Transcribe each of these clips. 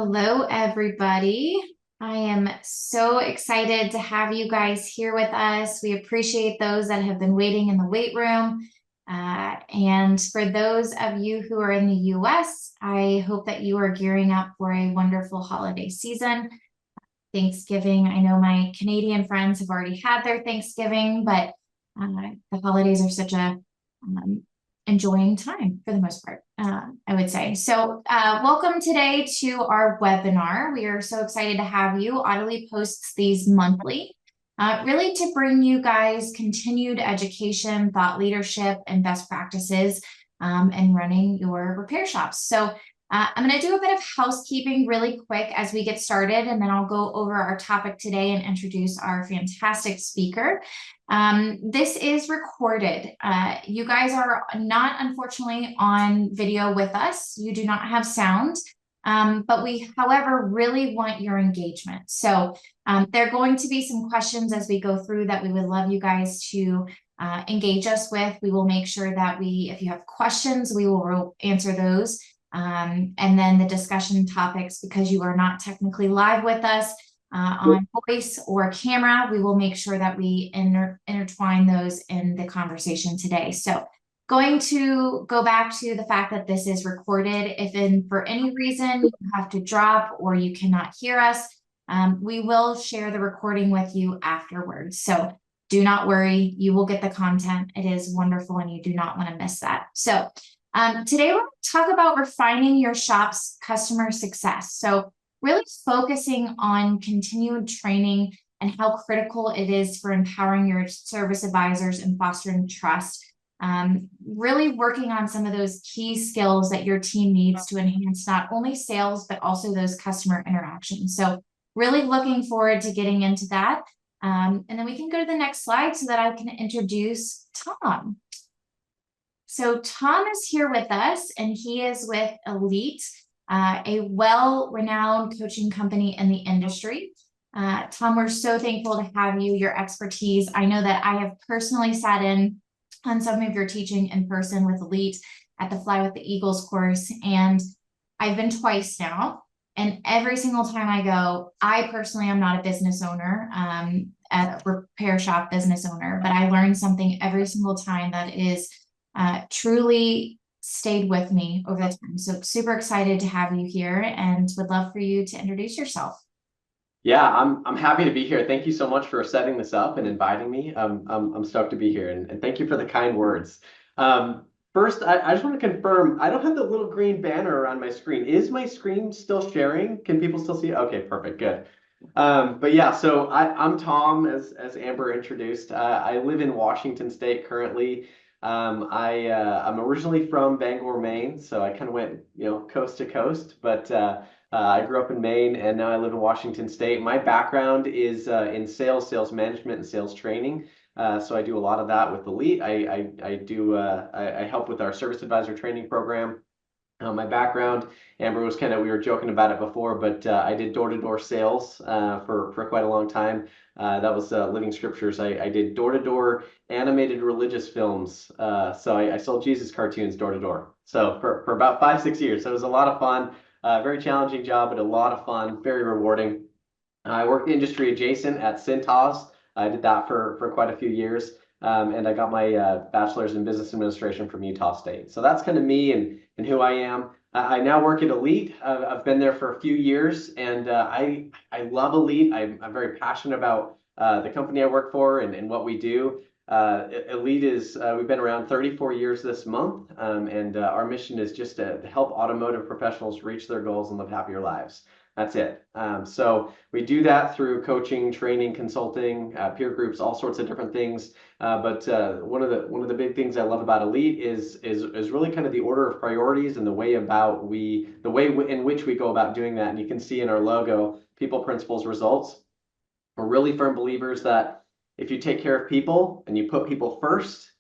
Hello, everybody. I am so excited to have you guys here with us. We appreciate those that have been waiting in the wait room. And for those of you who are in the US, I hope that you are gearing up for a wonderful holiday season. Thanksgiving, I know my Canadian friends have already had their Thanksgiving, but the holidays are such a enjoying time for the most part, I would say. So welcome today to our webinar. We are so excited to have you. AutoLeap posts these monthly, really to bring you guys continued education, thought leadership, and best practices in running your repair shops. So I'm going to do a bit of housekeeping really quick as we get started, and then I'll go over our topic today and introduce our fantastic speaker. This is recorded. You guys are not, unfortunately, on video with us. You do not have sound, but we, however, really want your engagement. So there are going to be some questions as we go through that we would love you guys to engage us with. We will make sure that if you have questions, we will answer those. And then the discussion topics, because you are not technically live with us on voice or camera, we will make sure that we intertwine those in the conversation today. So going to go back to the fact that this is recorded. If for any reason you have to drop or you cannot hear us, we will share the recording with you afterwards. So do not worry, you will get the content. It is wonderful and you do not want to miss that. So today we're going to talk about refining your shop's customer success. So really focusing on continued training and how critical it is for empowering your service advisors and fostering trust. Really working on some of those key skills that your team needs to enhance not only sales, but also those customer interactions. So really looking forward to getting into that. And then we can go to the next slide so that I can introduce Tom. So Tom is here with us, and he is with Elite, a well-renowned coaching company in the industry. Tom, we're so thankful to have you, your expertise. I know that I have personally sat in on some of your teaching in person with Elite at the Fly with the Eagles course, and I've been twice now. And every single time I go, I personally am not a business owner, a repair shop business owner, but I learn something every single time that is truly stayed with me over the time. So super excited to have you here and would love for you to introduce yourself. Yeah, I'm happy to be here. Thank you so much for setting this up and inviting me. I'm stoked to be here, and thank you for the kind words. First, I just want to confirm, I don't have the little green banner around my screen. Is my screen still sharing? Can people still see it? Okay, perfect, good. But yeah, so I'm Tom, as Amber introduced. I live in Washington State currently. I'm originally from Bangor, Maine, so I kind of went, coast to coast, but I grew up in Maine, and now I live in Washington State. My background is in sales management, and sales training. So I do a lot of that with Elite. I help with our service advisor training program. My background, Amber was we were joking about it before, but I did door-to-door sales for quite a long time. That was Living Scriptures. I did door-to-door animated religious films. So I sold Jesus cartoons door-to-door. So for about 5-6 years. So it was a lot of fun. Very challenging job, but a lot of fun, very rewarding. I worked industry adjacent at Cintas. I did that for quite a few years. And I got my bachelor's in business administration from Utah State. So that's kind of me and who I am. I now work at Elite. I've been there for a few years, and I love Elite. I'm very passionate about the company I work for and what we do. Elite we've been around 34 years this month, and our mission is just to help automotive professionals reach their goals and live happier lives. That's it. So we do that through coaching, training, consulting, peer groups, all sorts of different things. But one of the big things I love about Elite is really kind of the order of priorities and the way in which we go about doing that. And you can see in our logo, people, principles, results. We're really firm believers that if you take care of people and you put people first,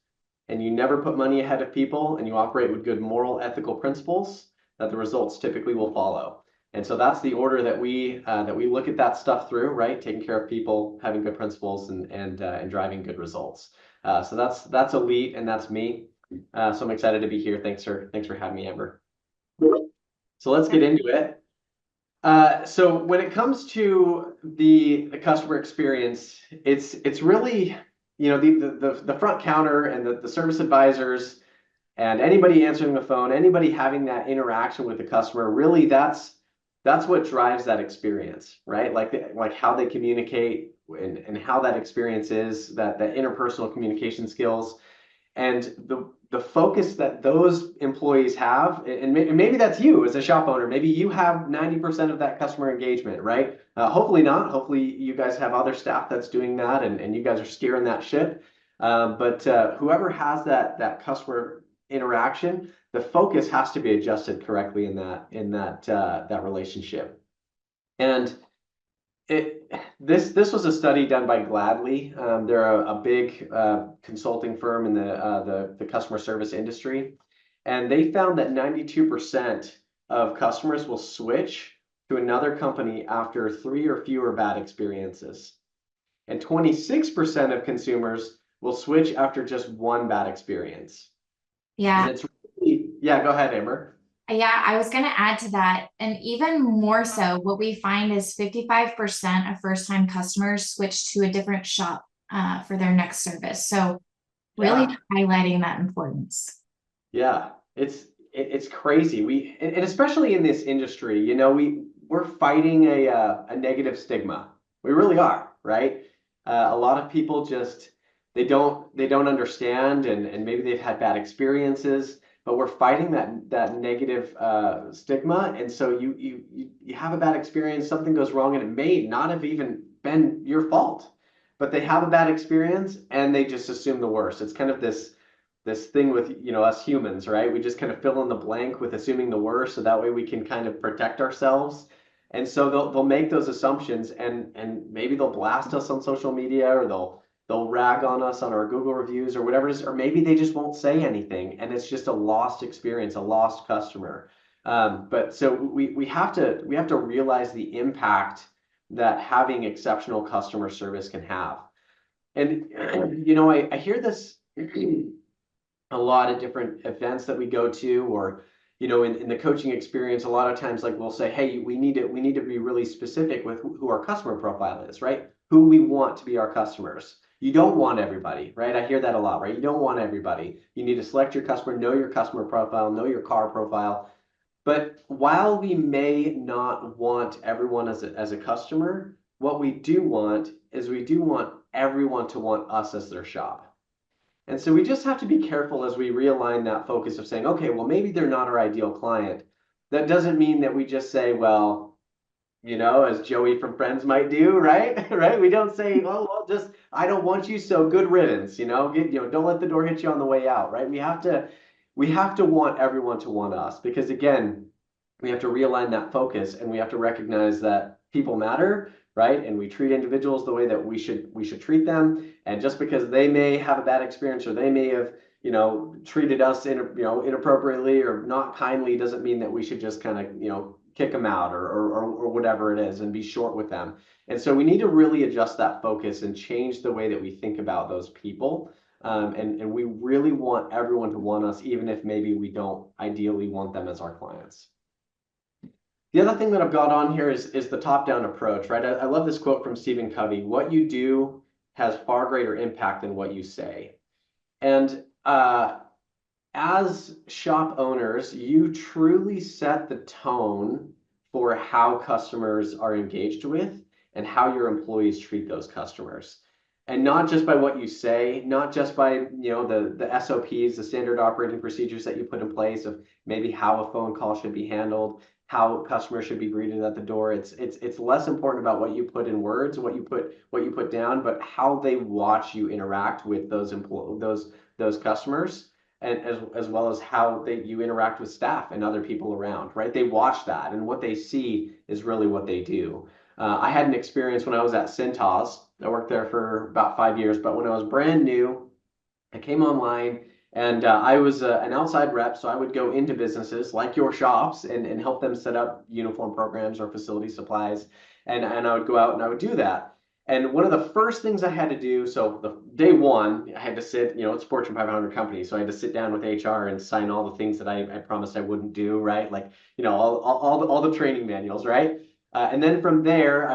and you never put money ahead of people, and you operate with good moral, ethical principles, that the results typically will follow. And so that's the order that we look at that stuff through, right? Taking care of people, having good principles, and driving good results. So that's Elite, and that's me. So I'm excited to be here. Thanks for having me, Amber. So let's get into it. So when it comes to the customer experience, it's really, the front counter and the service advisors and anybody answering the phone, anybody having that interaction with the customer, really that's what drives that experience, right? Like how they communicate and how that experience is, that interpersonal communication skills and the focus that those employees have, and maybe that's you as a shop owner. Maybe you have 90% of that customer engagement, right? Hopefully not. Hopefully you guys have other staff that's doing that, and you guys are steering that ship. But whoever has that customer interaction, the focus has to be adjusted correctly in that relationship. And it this was a study done by Gladly. They're a big consulting firm in the customer service industry, and they found that 92% of customers will switch to another company after 3 or fewer bad experiences, and 26% of consumers will switch after just one bad experience. And Yeah. it's really, yeah, go ahead, Amber. Yeah, I was going to add to that. And even more so, what we find is 55% of first-time customers switch to a different shop for their next service. So really Yeah. highlighting that importance. Yeah, it's crazy. And especially in this industry, we're fighting a negative stigma. We really are, right? A lot of people just they don't understand, and maybe they've had bad experiences, but we're fighting that negative stigma. And so you have a bad experience, something goes wrong, and it may not have even been your fault, but they have a bad experience and they just assume the worst. It's kind of this thing with us humans, right? We just kind of fill in the blank with assuming the worst, so that way we can kind of protect ourselves. And so they'll make those assumptions, and maybe they'll blast us on social media, or they'll rag on us on our Google reviews or whatever it is, or maybe they just won't say anything, and it's just a lost experience, a lost customer. But so we have to realize the impact that having exceptional customer service can have. And I hear this a lot of different events that we go to, or in the coaching experience, a lot of times, like, we'll say, hey, we need to be really specific with who our customer profile is, right? Who we want to be our customers. You don't want everybody, right? I hear that a lot, right? You don't want everybody. You need to select your customer, know your customer profile, know your car profile. But while we may not want everyone as a customer, what we do want is we do want everyone to want us as their shop. And so we just have to be careful as we realign that focus of saying, okay, well, maybe they're not our ideal client. That doesn't mean that we just say, well, as Joey from Friends might do, right? Right? We don't say, oh, well, just, I don't want you, so good riddance, don't let the door hit you on the way out, right? We have to want everyone to want us, because again, we have to realign that focus, and we have to recognize that people matter, right? And we treat individuals the way that we should treat them. And just because they may have a bad experience, or they may have, treated us inappropriately or not kindly, doesn't mean that we should just kind of, kick them out, or whatever it is, and be short with them. And so we need to really adjust that focus and change the way that we think about those people. And we really want everyone to want us, even if maybe we don't ideally want them as our clients. The other thing that I've got on here is the top-down approach, right? I love this quote from Stephen Covey: "What you do has far greater impact than what you say." And as shop owners, you truly set the tone for how customers are engaged with and how your employees treat those customers. And not just by what you say, not just by the SOPs, the standard operating procedures that you put in place of maybe how a phone call should be handled, how customers should be greeted at the door. It's less important about what you put in words, what you put down, but how they watch you interact with those customers, and as well as how you interact with staff and other people around, right? They watch that, and what they see is really what they do. I had an experience when I was at Cintas. I worked there for about 5 years, but when I was brand new, I came online, and I was an outside rep, so I would go into businesses like your shops and help them set up uniform programs or facility supplies, and I would go out and I would do that. And one of the first things I had to do, so the day one, I had to sit, it's Fortune 500 company, so I had to sit down with HR and sign all the things that I promised I wouldn't do, right? Like, all the training manuals, right? And then from there,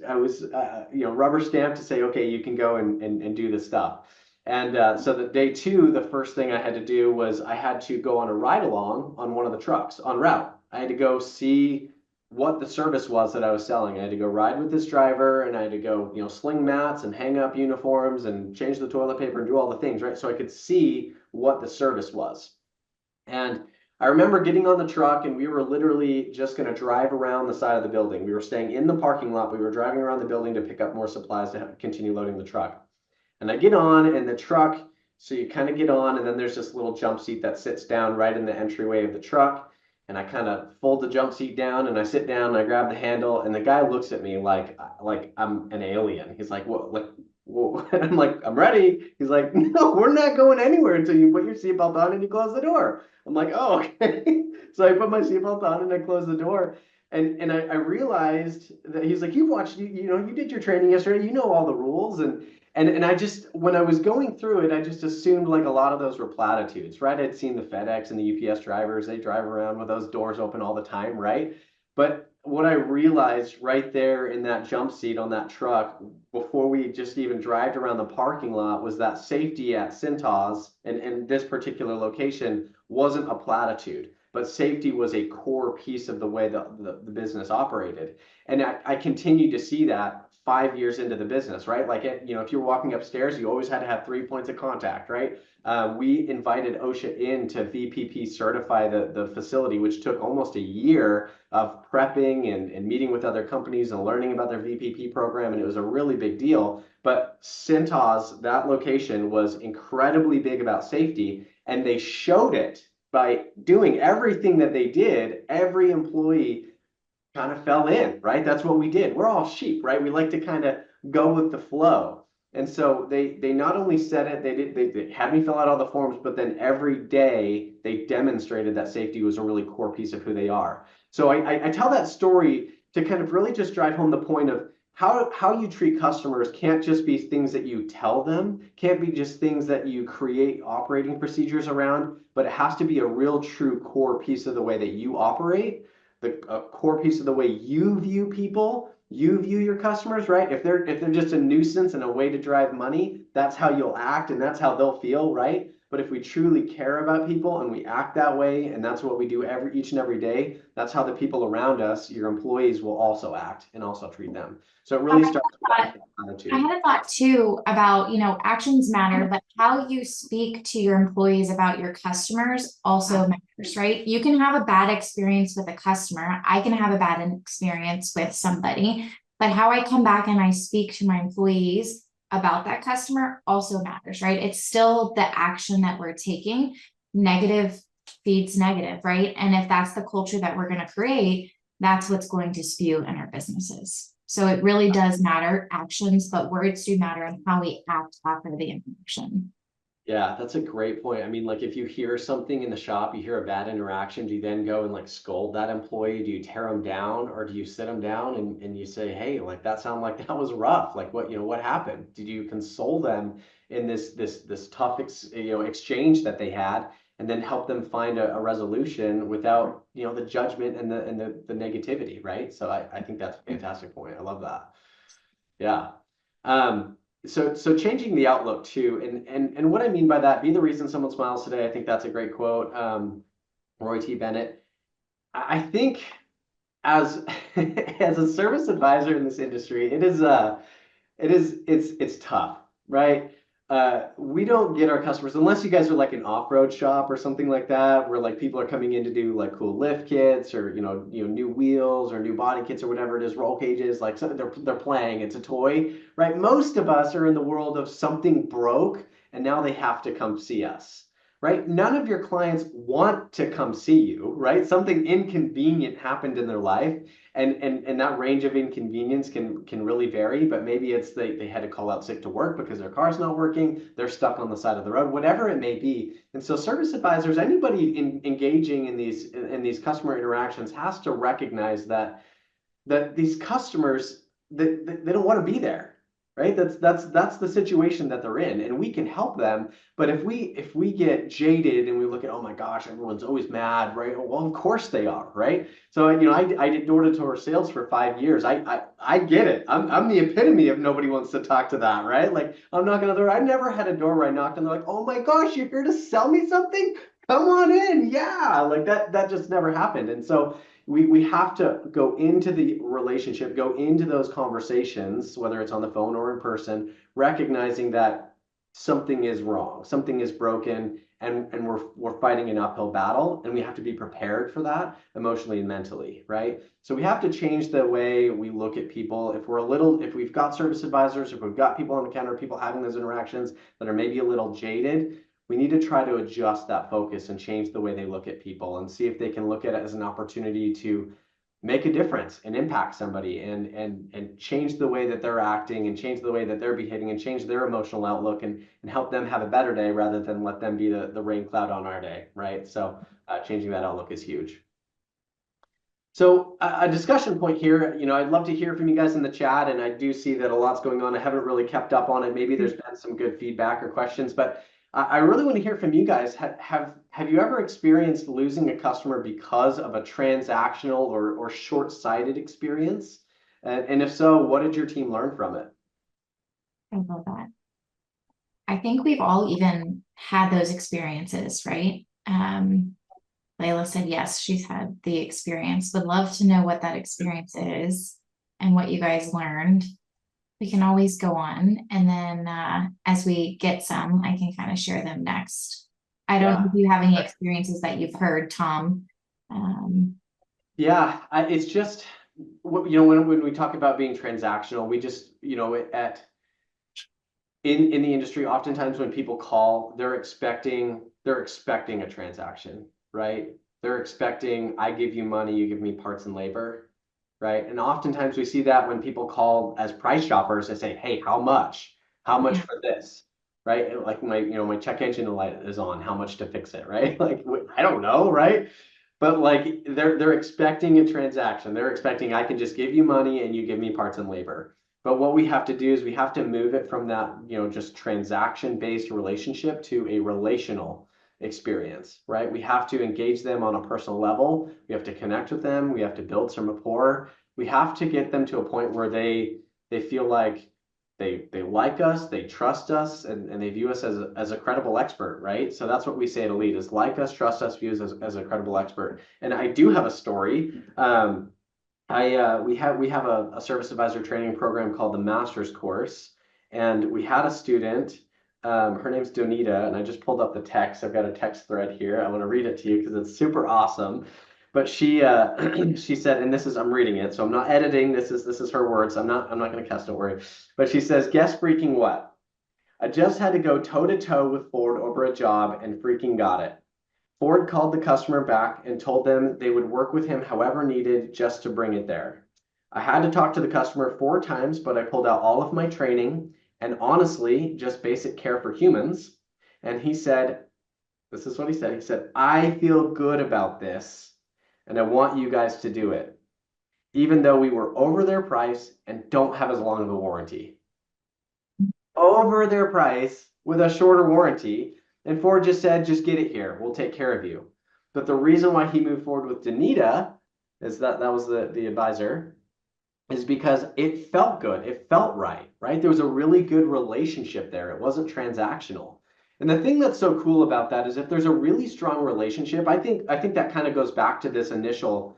rubber stamped to say, okay, you can go and do this stuff. And so the day two, the first thing I had to do was I had to go on a ride along on one of the trucks en route. I had to go see what the service was that I was selling. I had to go ride with this driver, and I had to go, sling mats and hang up uniforms and change the toilet paper and do all the things, right? So I could see what the service was. And I remember getting on the truck, and we were literally just going to drive around the side of the building. We were staying in the parking lot. We were driving around the building to pick up more supplies to continue loading the truck. And I get on, and the truck, so you kind of get on, and then there's this little jump seat that sits down right in the entryway of the truck. And I kind of fold the jump seat down, and I sit down, and I grab the handle, and the guy looks at me like I'm an alien. He's like, "What? Like, what?" And I'm like, "I'm ready." He's like, "No, we're not going anywhere until you put your seatbelt on and you close the door." I'm like, "Oh, okay." So I put my seatbelt on and I close the door. And I realized that he's like, "You've watched, you did your training yesterday. You know all the rules." And I just, when I was going through it, I just assumed like a lot of those were platitudes, right? I'd seen the FedEx and the UPS drivers, they drive around with those doors open all the time, right? But what I realized right there in that jump seat on that truck, before we just even drive around the parking lot, was that safety at Cintas and this particular location wasn't a platitude, but safety was a core piece of the way the business operated. And I continued to see that 5 years into the business, right? Like, if you're walking upstairs, you always had to have 3 points of contact, right? We invited OSHA in to VPP certify the facility, which took almost a year of prepping and meeting with other companies and learning about their VPP program. And it was a really big deal. But Cintas, that location, was incredibly big about safety. And they showed it by doing everything that they did. Every employee kind of fell in, right? That's what we did. We're all sheep, right? We like to kind of go with the flow. And so they not only said it, they had me fill out all the forms, but then every day they demonstrated that safety was a really core piece of who they are. So I tell that story to kind of really just drive home the point of how you treat customers can't just be things that you tell them, can't be just things that you create operating procedures around, but it has to be a real true core piece of the way that you operate, a core piece of the way you view people, you view your customers, right? If they're just a nuisance and a way to drive money, that's how you'll act and that's how they'll feel, right? But if we truly care about people and we act that way, and that's what we do each and every day, that's how the people around us, your employees, will also act and also treat them. So it really starts with I that I attitude. had a thought too about, actions matter, but how you speak to your employees about your customers also matters, right? You can have a bad experience with a customer. I can have a bad experience with somebody, but how I come back and I speak to my employees about that customer also matters, right? It's still the action that we're taking. Negative feeds negative, right? And if that's the culture that we're going to create, that's what's going to spew in our businesses. So it really does matter actions, but words do matter and how we act after the information. Yeah, that's a great point. I mean, like if you hear something in the shop, you hear a bad interaction, do you then go and like scold that employee? Do you tear them down or do you sit them down and you say, hey, like that sounded like that was rough. Like what happened? Did you console them in this tough exchange that they had and then help them find a resolution without, the judgment and the negativity, right? So I think that's a fantastic point. I love that. Yeah. So changing the outlook too, and what I mean by that, be the reason someone smiles today. I think that's a great quote. Roy T. Bennett. I think as as a service advisor in this industry, it's tough, right? We don't get our customers unless you guys are like an off-road shop or something like that, where like people are coming in to do like cool lift kits or new wheels or new body kits or whatever it is, roll cages, like so they're playing, it's a toy, right? Most of us are in the world of something broke and now they have to come see us. Right? None of your clients want to come see you, right? Something inconvenient happened in their life and that range of inconvenience can really vary, but maybe it's they had to call out sick to work because their car's not working, they're stuck on the side of the road, whatever it may be. And so service advisors, anybody engaging in these customer interactions has to recognize that these customers they don't want to be there. right? That's the situation that they're in, and we can help them. But if we get jaded and we look at, oh my gosh, everyone's always mad, right? Well, of course they are, right? So I did door-to-door sales for 5 years. I get it. I'm the epitome of nobody wants to talk to that, right? Like I'm knocking on the door. I never had a door where I knocked and they're like, oh my gosh, you're here to sell me something? Come on in. Yeah, like that just never happened. And so we have to go into the relationship, go into those conversations, whether it's on the phone or in person, recognizing that something is wrong, something is broken, and we're fighting an uphill battle, and we have to be prepared for that emotionally and mentally, right? So we have to change the way we look at people. If we've got service advisors, if we've got people on the counter, people having those interactions that are maybe a little jaded, we need to try to adjust that focus and change the way they look at people and see if they can look at it as an opportunity to make a difference and impact somebody and change the way that they're acting and change the way that they're behaving and change their emotional outlook and help them have a better day rather than let them be the rain cloud on our day, right? So changing that outlook is huge. So a discussion point here, I'd love to hear from you guys in the chat, and I do see that a lot's going on. I haven't really kept up on it. Maybe there's been some good feedback or questions, but I really want to hear from you guys. Have you ever experienced losing a customer because of a transactional or short-sighted experience? And if so, what did your team learn from it? I love that. I think we've all even had those experiences, right? Layla said, yes, she's had the experience. Would love to know what that experience is and what you guys learned. We can always go on. And then as we get some, I can kind of share them next. I don't know if you have any experiences that you've heard, Tom. Yeah, it's just, when we talk about being transactional, we just, in the industry, oftentimes when people call, they're expecting a transaction, right? They're expecting, I give you money, you give me parts and labor, right? And oftentimes we see that when people call as price shoppers, they say, hey, how much? How much for this? Right? Like my check engine light is on, how much to fix it, right? Like, I don't know, right? But like they're expecting a transaction. They're expecting I can just give you money and you give me parts and labor. But what we have to do is we have to move it from that, just transaction-based relationship to a relational experience, right? We have to engage them on a personal level. We have to connect with them. We have to build some rapport. We have to get them to a point where they feel like they like us, they trust us, and they view us as a credible expert, right? So that's what we say at Elite is like us, trust us, view us as a credible expert. And I do have a story. We have a service advisor training program called the Master's Course, and we had a student. Her name's Donita, and I just pulled up the text. I've got a text thread here. I want to read it to you because it's super awesome. But she she said, and I'm reading it, so I'm not editing. This is her words. I'm not going to cuss, don't worry. But she says, guess freaking what? I just had to go toe to toe with Ford over a job and freaking got it. Ford called the customer back and told them they would work with him however needed just to bring it there. I had to talk to the customer 4 times, but I pulled out all of my training and honestly, just basic care for humans. And he said, this is what he said. He said, I feel good about this and I want you guys to do it, even though we were over their price and don't have as long of a warranty. Over their price with a shorter warranty. And Ford just said, just get it here. We'll take care of you. But the reason why he moved forward with Danita is that was the advisor, is because it felt good. It felt right, right? There was a really good relationship there. It wasn't transactional. And the thing that's so cool about that is if there's a really strong relationship, I think that kind of goes back to these initial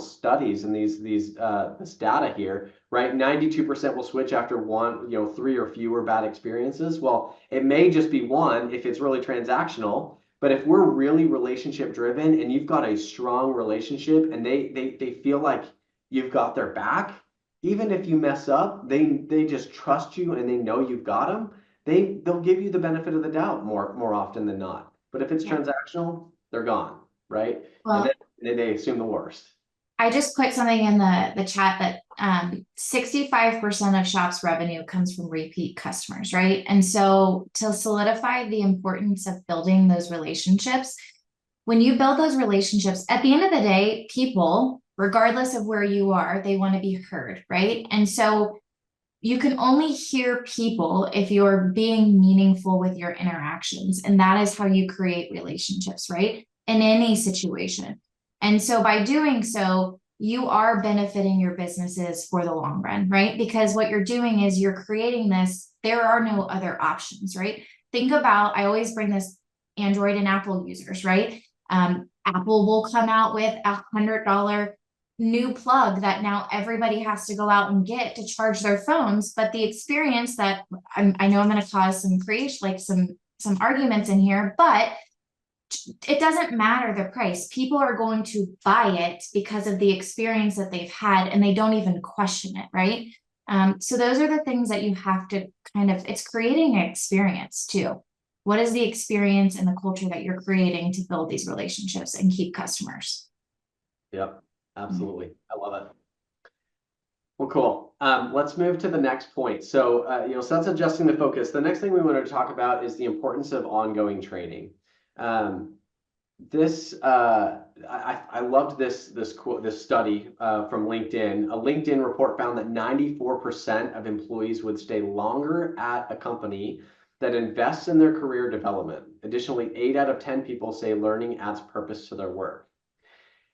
studies and this data here, right? 92% will switch after 3 or fewer bad experiences. Well, it may just be one if it's really transactional, but if we're really relationship driven and you've got a strong relationship and they feel like you've got their back, even if you mess up, they just trust you and they know you've got them. They'll give you the benefit of the doubt more often than not. But if it's transactional, they're gone, right? Well, And then they assume the worst. I just put something in the chat that 65% of shops revenue comes from repeat customers, right? And so to solidify the importance of building those relationships, when you build those relationships, at the end of the day, people, regardless of where you are, they want to be heard, right? And so you can only hear people if you're being meaningful with your interactions. And that is how you create relationships, right? In any situation. And so by doing so, you are benefiting your businesses for the long run, right? Because what you're doing is you're creating this, there are no other options, right? Think about, I always bring this Android and Apple users, right? Apple will come out with $100 new plug that now everybody has to go out and get to charge their phones. But the experience that I know I'm going to cause some creation, like some arguments in here, but it doesn't matter the price. People are going to buy it because of the experience that they've had, and they don't even question it, right? So those are the things that you have to kind of, it's creating an experience too. What is the experience and the culture that you're creating to build these relationships and keep customers? Yep, absolutely. I love it. Well, cool. Let's move to the next point. So, so that's adjusting the focus. The next thing we wanted to talk about is the importance of ongoing training. I loved this quote, this study from LinkedIn. A LinkedIn report found that 94% of employees would stay longer at a company that invests in their career development. Additionally, 8 out of 10 people say learning adds purpose to their work.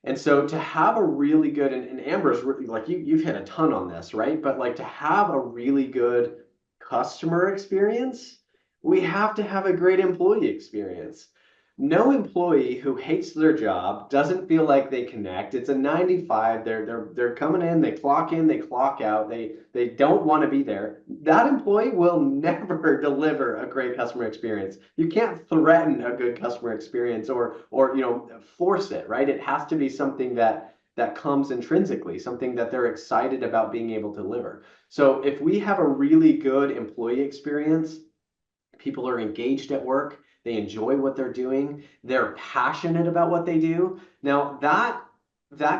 And so to have a really good, and Amber's really, like you've hit a ton on this, right? But like to have a really good customer experience, we have to have a great employee experience. No employee who hates their job doesn't feel like they connect. It's a 9 to 5. They're coming in, they clock in, they clock out. They don't want to be there. That employee will never deliver a great customer experience. You can't threaten a good customer experience or force it, right? It has to be something that comes intrinsically, something that they're excited about being able to deliver. So if we have a really good employee experience, people are engaged at work, they enjoy what they're doing, they're passionate about what they do. Now that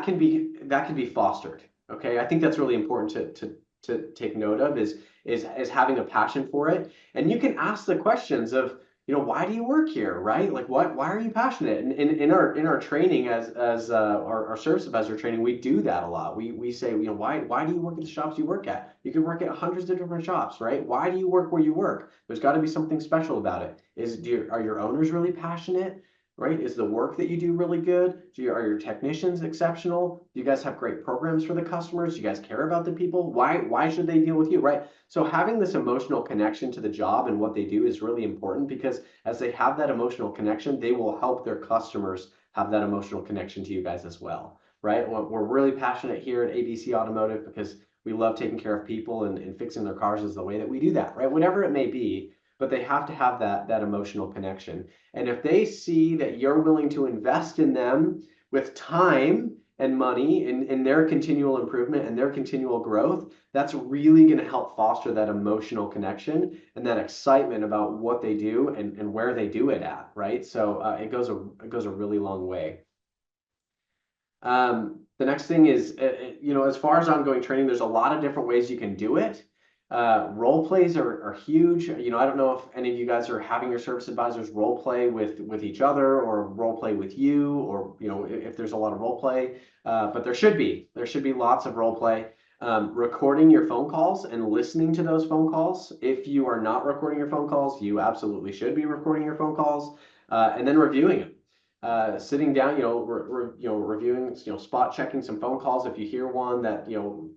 can be fostered. Okay, I think that's really important to take note of is having a passion for it. And you can ask the questions of, why do you work here, right? Like why are you passionate? And in our training as our service advisor training, we do that a lot. We say, why do you work at the shops you work at? You can work at hundreds of different shops, right? Why do you work where you work? There's got to be something special about it. Are your owners really passionate? Right? Is the work that you do really good? Are your technicians exceptional? Do you guys have great programs for the customers? Do you guys care about the people? Why should they deal with you, right? So having this emotional connection to the job and what they do is really important, because as they have that emotional connection, they will help their customers have that emotional connection to you guys as well, right? We're really passionate here at ABC Automotive because we love taking care of people and fixing their cars is the way that we do that, right? Whatever it may be, but they have to have that emotional connection. And if they see that you're willing to invest in them with time and money in their continual improvement and their continual growth, that's really going to help foster that emotional connection and that excitement about what they do and where they do it at, right? So it goes a really long way. The next thing is, as far as ongoing training, there's a lot of different ways you can do it. Role plays are huge. I don't know if any of you guys are having your service advisors role play with each other or role play with you, or if there's a lot of role play, but there should be lots of role play. Recording your phone calls and listening to those phone calls. If you are not recording your phone calls, you absolutely should be recording your phone calls, and then reviewing them. Sitting down, reviewing, spot checking some phone calls. If you hear one that,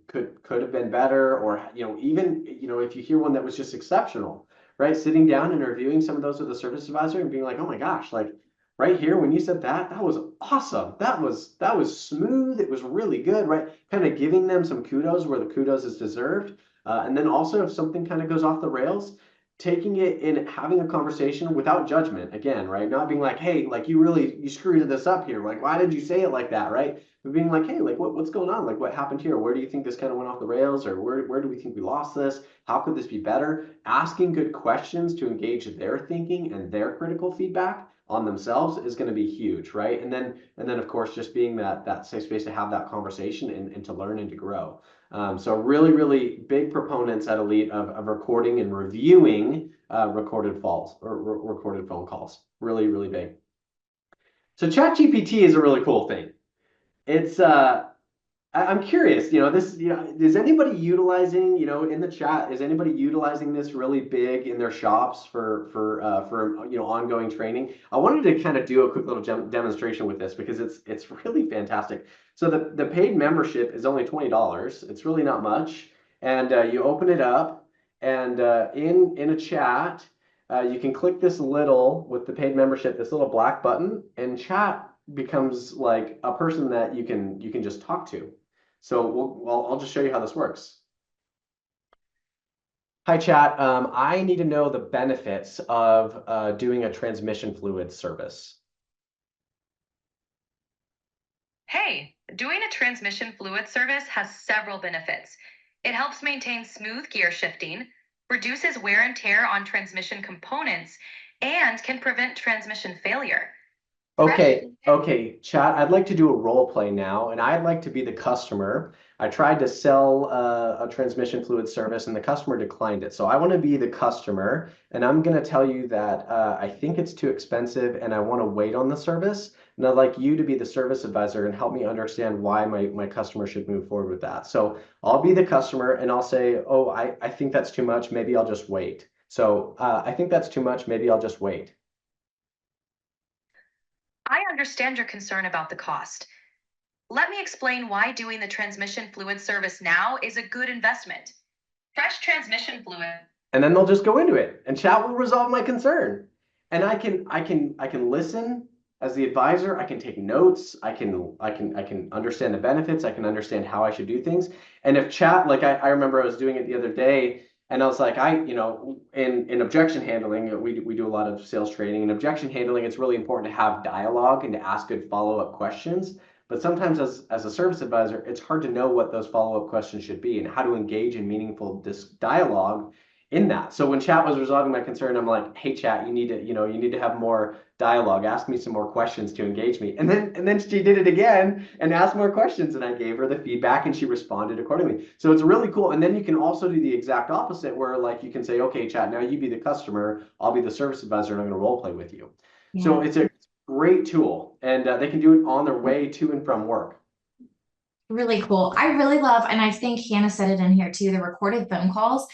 could have been better, or, even, if you hear one that was just exceptional, right? Sitting down and reviewing some of those with a service advisor and being like, oh my gosh, like right here, when you said that was awesome. That was smooth. It was really good, right? Kind of giving them some kudos where the kudos is deserved. And then also if something kind of goes off the rails, taking it and having a conversation without judgment again, right? Not being like, hey, like you screwed this up here. Like, why did you say it like that, right? But being like, hey, like what's going on? Like what happened here? Where do you think this kind of went off the rails? Or where do we think we lost this? How could this be better? Asking good questions to engage their thinking and their critical feedback on themselves is going to be huge, right? And then of course, just being that safe space to have that conversation and to learn and to grow. So really, really big proponents at Elite of recording and reviewing recorded phone calls. Really, really big. So ChatGPT is a really cool thing. It's I'm curious, is anybody utilizing, in the chat, is anybody utilizing this really big in their shops for ongoing training? I wanted to kind of do a quick little demonstration with this because it's really fantastic. So the paid membership is only $20. It's really not much. And you open it up and in a chat, you can click this little with the paid membership, this little black button, and chat becomes like a person that you can just talk to. So I'll just show you how this works. Hi, chat. I need to know the benefits of doing a transmission fluid service. Hey, doing a transmission fluid service has several benefits. It helps maintain smooth gear shifting, reduces wear and tear on transmission components, and can prevent transmission failure. Okay, chat. I'd like to do a role play now, and I'd like to be the customer. I tried to sell a transmission fluid service, and the customer declined it. So I want to be the customer, and I'm going to tell you that I think it's too expensive, and I want to wait on the service. And I'd like you to be the service advisor and help me understand why my customer should move forward with that. So I'll be the customer, and I'll say, oh, I think that's too much. Maybe I'll just wait. So I think that's too much. Maybe I'll just wait. I understand your concern about the cost. Let me explain why doing the transmission fluid service now is a good investment. Fresh transmission fluid. And then they'll just go into it, and chat will resolve my concern. And I can listen as the advisor. I can take notes. I can understand the benefits. I can understand how I should do things. And if chat, like I remember I was doing it the other day, and I was like, in objection handling, we do a lot of sales training. In objection handling, it's really important to have dialogue and to ask good follow-up questions. But sometimes as a service advisor, it's hard to know what those follow-up questions should be and how to engage in meaningful dialogue in that. So when chat was resolving my concern, I'm like, hey chat, you need to have more dialogue. Ask me some more questions to engage me. And then she did it again and asked more questions, and I gave her the feedback and she responded accordingly. So it's really cool. And then you can also do the exact opposite where like you can say, okay, chat, now you be the customer, I'll be the service advisor, and I'm going to role play with you. Yeah. So it's a great tool, and they can do it on their way to and from work. Really cool. I really love, and I think Hannah said it in here too, the recorded phone calls.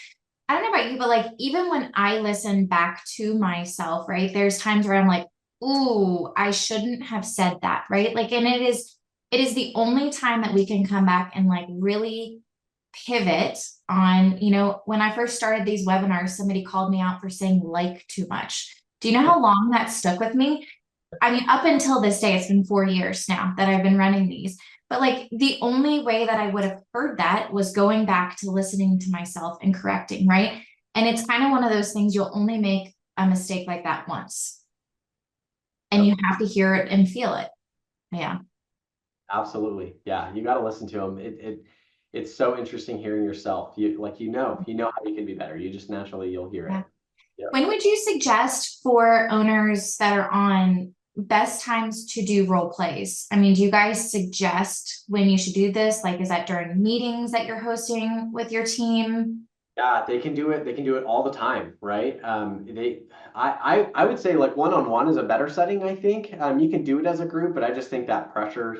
I don't know about you, but like even when I listen back to myself, right, there's times where I'm like, ooh, I shouldn't have said that, right? Like, and it is the only time that we can come back and like really pivot on, when I first started these webinars, somebody called me out for saying like too much. Do you know how long that stuck with me? I mean, up until this day, it's been 4 years now that I've been running these. But like the only way that I would have heard that was going back to listening to myself and correcting, right? And it's kind of one of those things you'll only make a mistake like that once. And you have to hear it and feel it. Yeah. Absolutely. Yeah, you got to listen to them. It's so interesting hearing yourself. You know how you can be better. You just naturally you'll hear Yeah. it. Yeah. When would you suggest for owners that are on best times to do role plays? I mean, do you guys suggest when you should do this? Like, is that during meetings that you're hosting with your team? Yeah, they can do it. They can do it all the time, right? I would say like one-on-one is a better setting. I think you can do it as a group, but I just think that pressure,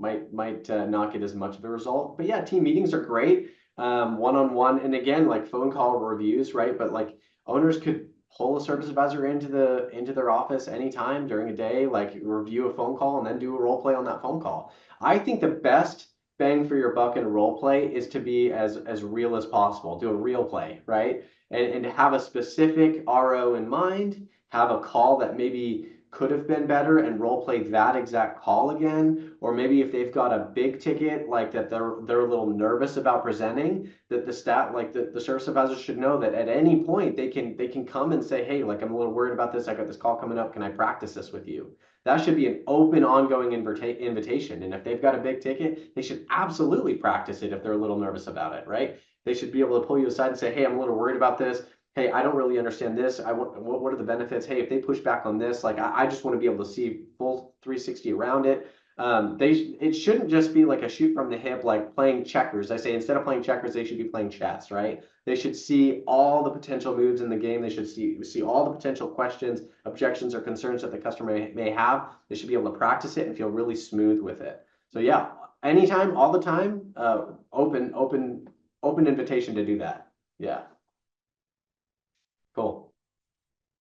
might not get as much of a result. But yeah, team meetings are great. One-on-one, and again, like phone call reviews, right? But like owners could pull a service advisor into their office anytime during a day, like review a phone call and then do a role play on that phone call. I think the best bang for your buck in a role play is to be as real as possible. Do a real play, right? And have a specific RO in mind, have a call that maybe could have been better and role play that exact call again. Or maybe if they've got a big ticket like that they're a little nervous about presenting, that the service advisor should know that at any point they can come and say, hey, like I'm a little worried about this. I got this call coming up. Can I practice this with you? That should be an open, ongoing invitation. And if they've got a big ticket, they should absolutely practice it if they're a little nervous about it, right? They should be able to pull you aside and say, hey, I'm a little worried about this. Hey, I don't really understand this. What are the benefits? Hey, if they push back on this, like I just want to be able to see full 360 around it. It shouldn't just be like a shoot from the hip, like playing checkers. I say instead of playing checkers, they should be playing chess, right? They should see all the potential moves in the game. They should see all the potential questions, objections, or concerns that the customer may have. They should be able to practice it and feel really smooth with it. So yeah, anytime, all the time, open invitation to do that. Yeah. Cool.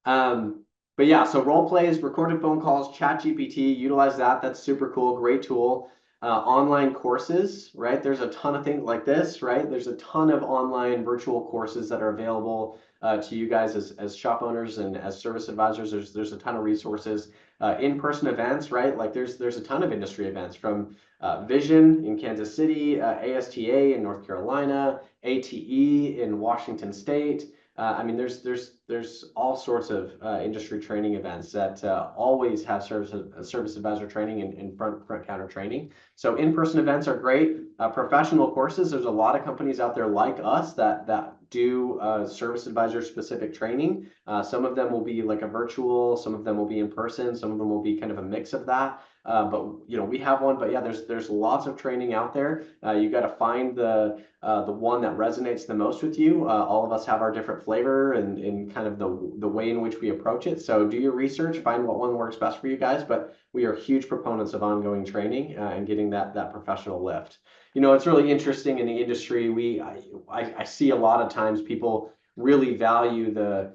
But yeah, so role plays, recorded phone calls, chat GPT, utilize that. That's super cool. Great tool. Online courses, right? There's a ton of things like this, right? There's a ton of online virtual courses that are available to you guys as shop owners and as service advisors. There's a ton of resources. In-person events, right? Like there's a ton of industry events from Vision in Kansas City, ASTA in North Carolina, ATE in Washington State. I mean, there's all sorts of industry training events that always have service advisor training and front counter training. So in-person events are great. Professional courses. There's a lot of companies out there like us that do service advisor specific training. Some of them will be like a virtual. Some of them will be in person. Some of them will be kind of a mix of that. But you know, we have one. But yeah, there's lots of training out there. You got to find the one that resonates the most with you. All of us have our different flavor and kind of the way in which we approach it. So do your research, find what one works best for you guys. But we are huge proponents of ongoing training and getting that professional lift. You know, it's really interesting in the industry. I see a lot of times people really value the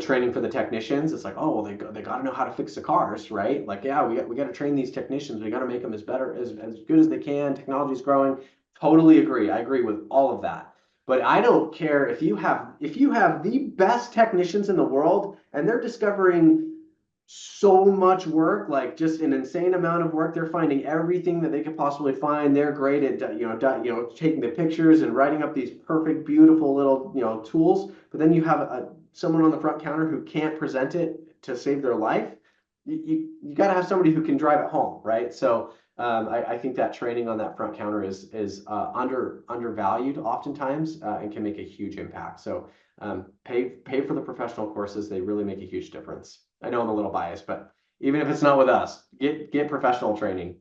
training for the technicians. It's like, oh, well, they got to know how to fix the cars, right? Like, yeah, we got to train these technicians. We got to make them as good as they can. Technology's growing. Totally agree. I agree with all of that. But I don't care if you have the best technicians in the world and they're discovering so much work, like just an insane amount of work. They're finding everything that they could possibly find. They're great at taking the pictures and writing up these perfect, beautiful little tools. But then you have someone on the front counter who can't present it to save their life. You got to have somebody who can drive it home, right? So I think that training on that front counter is undervalued oftentimes and can make a huge impact. So pay for the professional courses. They really make a huge difference. I know I'm a little biased, but even if it's not with us, get professional training.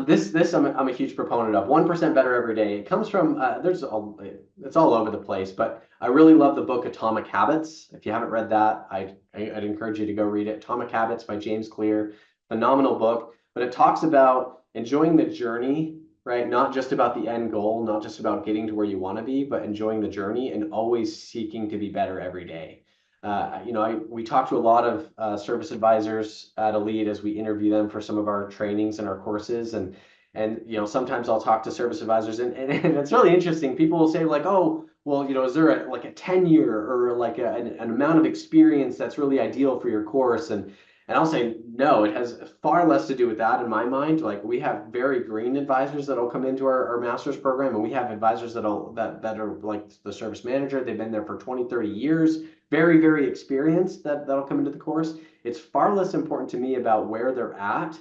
This I'm a huge proponent of. 1% better every day. It comes from it's all over the place, but I really love the book Atomic Habits. If you haven't read that, I'd encourage you to go read it. Atomic Habits by James Clear. Phenomenal book, but it talks about enjoying the journey, right? Not just about the end goal, not just about getting to where you want to be, but enjoying the journey and always seeking to be better every day. We talk to a lot of service advisors at AutoLeap as we interview them for some of our trainings and our courses. And sometimes I'll talk to service advisors and it's really interesting. People will say like, oh, well, is there a tenure or like an amount of experience that's really ideal for your course? And I'll say, no, it has far less to do with that in my mind. Like we have very green advisors that'll come into our master's program, and we have advisors that are like the service manager. They've been there for 20, 30 years, very, very experienced that'll come into the course. It's far less important to me about where they're at,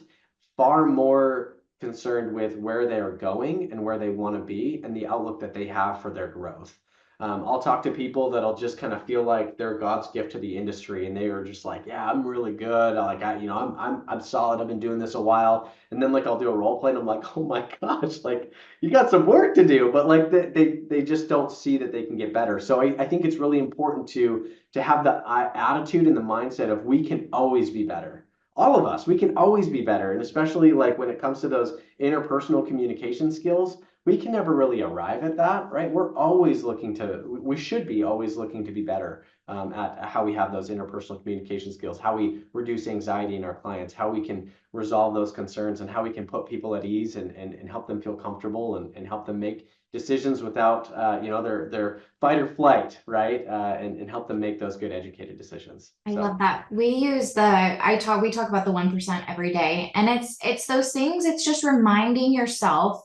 far more concerned with where they are going and where they want to be and the outlook that they have for their growth. I'll talk to people that'll just kind of feel like they're God's gift to the industry, and they are just like, yeah, I'm really good. I'm solid. I've been doing this a while. And then like I'll do a role play, and I'm like, oh my gosh, like you got some work to do, but like they just don't see that they can get better. So I think it's really important to have the attitude and the mindset of we can always be better. All of us, we can always be better, and especially like when it comes to those interpersonal communication skills. We can never really arrive at that, right? We should be always looking to be better at how we have those interpersonal communication skills, how we reduce anxiety in our clients, how we can resolve those concerns, and how we can put people at ease and help them feel comfortable and help them make decisions without their fight or flight, right? And help them make those good educated decisions. I love that. We talk about the 1% every day, and it's those things. It's just reminding yourself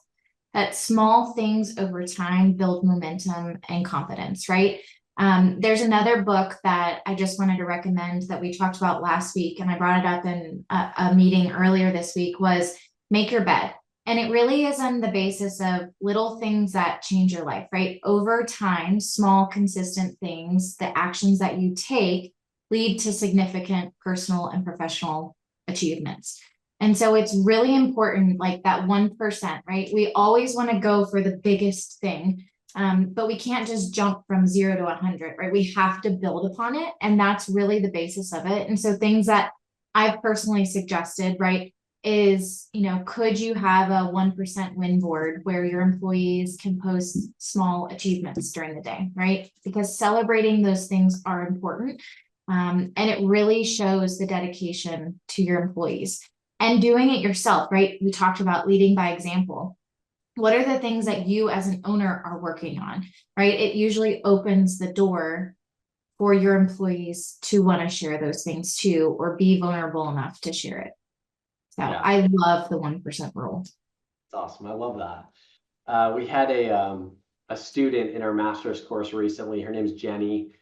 that small things over time build momentum and confidence, right? There's another book that I just wanted to recommend that we talked about last week, and I brought it up in a meeting earlier this week, was Make Your Bed. And it really is on the basis of little things that change your life, right? Over time, small, consistent things, the actions that you take lead to significant personal and professional achievements. And so it's really important, like that 1%, right? We always want to go for the biggest thing, but we can't just jump from 0 to 100, right? We have to build upon it. And that's really the basis of it. And so things that I've personally suggested, right? is, could you have a 1% win board where your employees can post small achievements during the day, right? Because celebrating those things are important. And it really shows the dedication to your employees and doing it yourself, right? We talked about leading by example. What are the things that you as an owner are working on, right? It usually opens the door for your employees to want to share those things too, or be vulnerable enough to share it. So Yeah. I love the 1% rule. It's awesome. I love that. We had a student in our master's course recently. Her name's Jenny.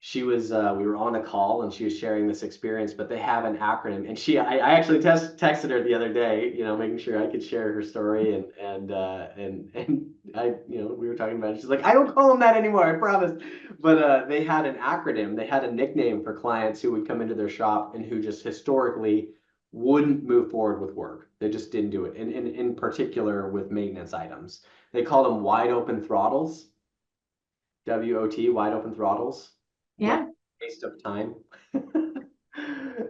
She was we were on a call and she was sharing this experience, but they have an acronym. And I actually texted her the other day, making sure I could share her story and I we were talking about it. She's like, I don't call them that anymore, I promise. But they had an acronym. They had a nickname for clients who would come into their shop and who just historically wouldn't move forward with work. They just didn't do it. And in particular with maintenance items. They called them wide open throttles. WOT, wide open throttles. Yeah. What a waste of time.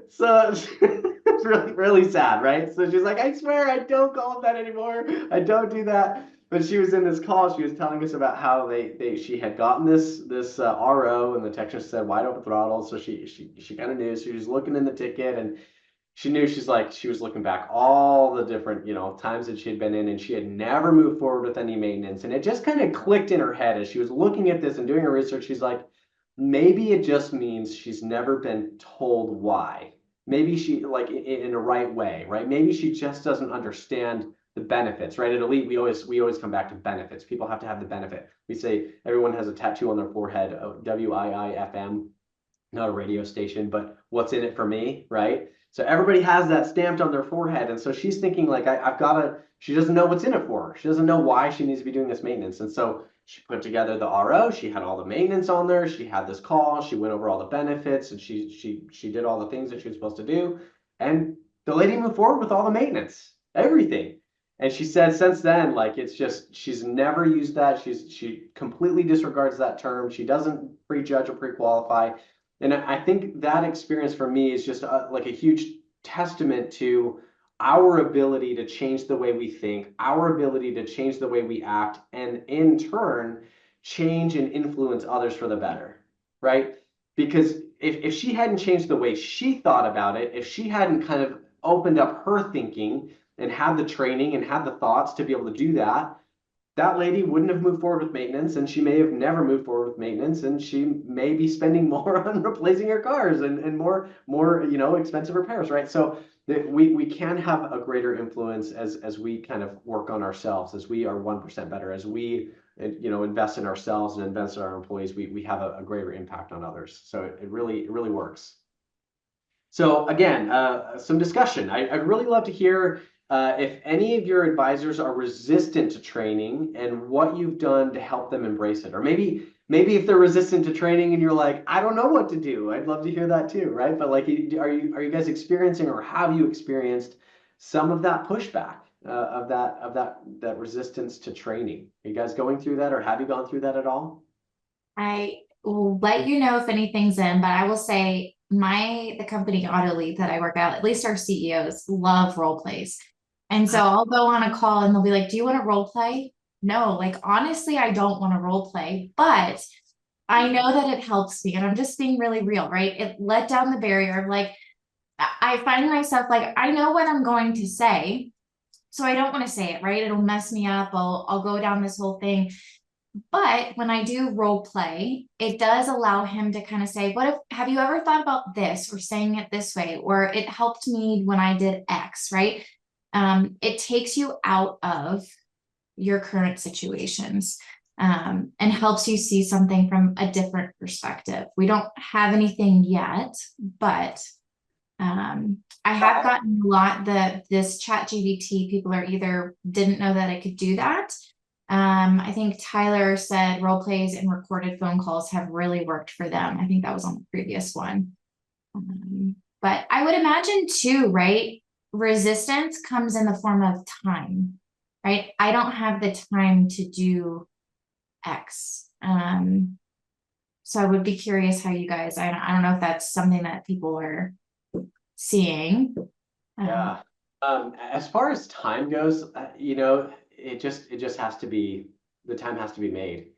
So it's really, really sad, right? So she's like, I swear I don't call them that anymore. I don't do that. But she was in this call. She was telling us about how she had gotten this RO, and the technician said wide open throttle. So she kind of knew. So she was looking in the ticket, and she knew she was looking back all the different, times that she had been in, and she had never moved forward with any maintenance. And it just kind of clicked in her head as she was looking at this and doing her research. She's like, maybe it just means she's never been told why. Maybe she, like, in a right way, right? Maybe she just doesn't understand the benefits, right? At Elite, we always come back to benefits. People have to have the benefit. We say everyone has a tattoo on their forehead of WIIFM, not a radio station, but what's in it for me, right? So everybody has that stamped on their forehead. And so she's thinking like, I've got to, she doesn't know what's in it for her. She doesn't know why she needs to be doing this maintenance. And so she put together the RO, she had all the maintenance on there. She had this call, she went over all the benefits, and she did all the things that she was supposed to do. And the lady moved forward with all the maintenance, everything. And she said since then, like, it's just, she's never used that. She completely disregards that term. She doesn't prejudge or pre-qualify. And I think that experience for me is just like a huge testament to our ability to change the way we think, our ability to change the way we act, and in turn, change and influence others for the better, right? Because if she hadn't changed the way she thought about it, if she hadn't kind of opened up her thinking and had the training and had the thoughts to be able to do that, that lady wouldn't have moved forward with maintenance, and she may have never moved forward with maintenance, and she may be spending more on replacing her cars and more expensive repairs, right? So we can have a greater influence as we kind of work on ourselves, as we are 1% better, as we invest in ourselves and invest in our employees. We have a greater impact on others. So it really works. So again, some discussion. I'd really love to hear if any of your advisors are resistant to training and what you've done to help them embrace it. Or maybe if they're resistant to training and you're like, I don't know what to do. I'd love to hear that too, right? But like, are you guys experiencing, or have you experienced some of that pushback of that resistance to training? Are you guys going through that, or have you gone through that at all? I will let you know if anything's in, but I will say the company AutoLeap that I work at least our CEOs love role plays. And so I'll go on a call and they'll be like, do you want to role play? No, like, honestly, I don't want to role play, but I know that it helps me. And I'm just being really real, right? It let down the barrier of like, I find myself like, I know what I'm going to say, so I don't want to say it, right? It'll mess me up. I'll go down this whole thing. But when I do role play, it does allow him to kind of say, have you ever thought about this, or saying it this way, or it helped me when I did X, right? It takes you out of your current situations, and helps you see something from a different perspective. We don't have anything yet, but I have gotten a lot that this ChatGPT, people are either didn't know that I could do that. I think Tyler said role plays and recorded phone calls have really worked for them. I think that was on the previous one. But I would imagine too, right? Resistance comes in the form of time, right? I don't have the time to do X. So I would be curious how you guys, I don't know if that's something that people are seeing. Yeah. As far as time goes, it just has to be, the time has to be made,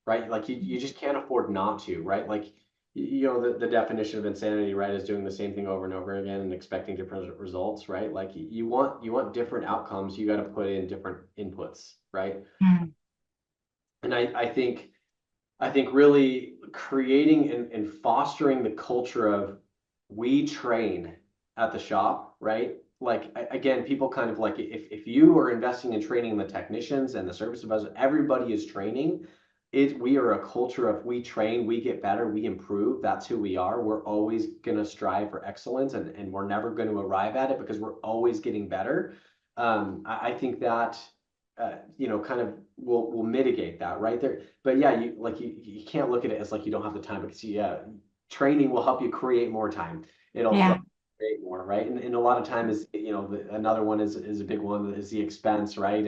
right? Like you just can't afford not to, right? Like, the definition of insanity, right, is doing the same thing over and over again and expecting different results, right? Like you want different outcomes, you got to put in different inputs, right? Mm. And I think really creating and fostering the culture of we train at the shop, right? Like again, people kind of like if you are investing in training the technicians and the service advisors, everybody is training. We are a culture of we train, we get better, we improve. That's who we are. We're always gonna strive for excellence and we're never going to arrive at it because we're always getting better. I think that kind of will mitigate that right there. But yeah, you can't look at it as like you don't have the time because training will help you create more time. It'll Yeah. help you create more, right? And a lot of time is, another one is a big one is the expense, right?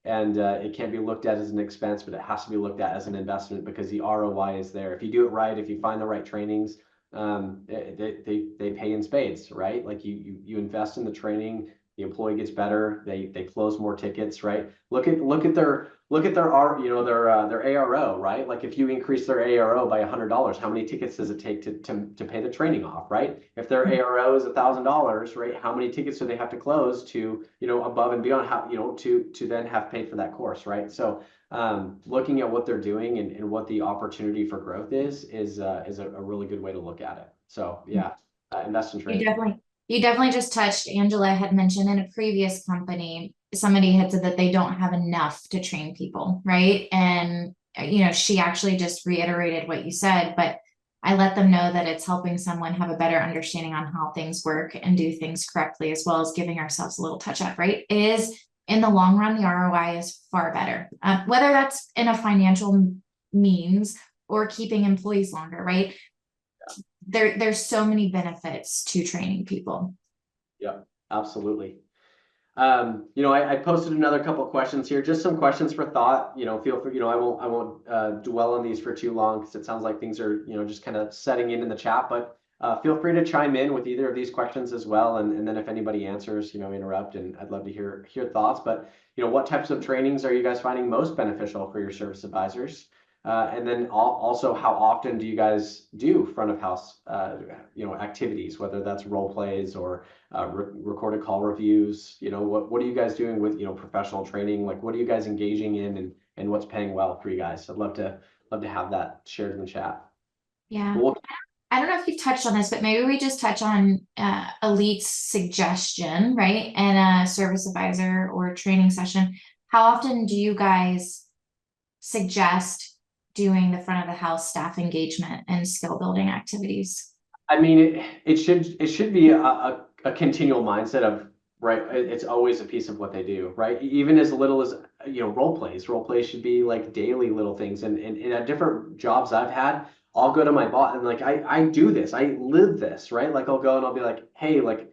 And it can't be looked at as an expense, but it has to be looked at as an investment because the ROI is there. If you do it right, if you find the right trainings, they pay in spades, right? Like you invest in the training, the employee gets better, they close more tickets, right? Look at their their ARO, right? Like if you increase their ARO by $100, how many tickets does it take to pay the training off, right? If their ARO is $1,000, right? How many tickets do they have to close to, above and beyond how, to then have paid for that course, right? So looking at what they're doing and what the opportunity for growth is a really good way to look at it. So yeah, invest in You training. definitely just touched, Angela had mentioned in a previous company, somebody had said that they don't have enough to train people, right? And, she actually just reiterated what you said, but I let them know that it's helping someone have a better understanding on how things work and do things correctly, as well as giving ourselves a little touch up, right? It is in the long run, the ROI is far better, whether that's in a financial means or keeping employees longer, right? There's so many benefits to training people. Yeah, absolutely. I posted another couple of questions here, just some questions for thought. Feel free, I won't dwell on these for too long because it sounds like things are, just kind of setting in the chat, but feel free to chime in with either of these questions as well. And then if anybody answers, interrupt, and I'd love to hear thoughts. But, what types of trainings are you guys finding most beneficial for your service advisors? And then also, how often do you guys do front of house, activities, whether that's role plays or recorded call reviews? What are you guys doing with, professional training? Like, what are you guys engaging in and what's paying well for you guys? I'd love to have that shared in the chat. Yeah. But I don't know if you've touched on this, but maybe we just touch on Elite's suggestion, right? And a service advisor or training session. How often do you guys suggest doing the front of the house staff engagement and skill building activities? I mean, it should be a continual mindset of, right. It's always a piece of what they do, right? Even as little as, role plays. Role plays should be like daily little things. And at different jobs I've had, I'll go to my boss and like I do this, I live this, right? Like I'll go and I'll be like, hey, like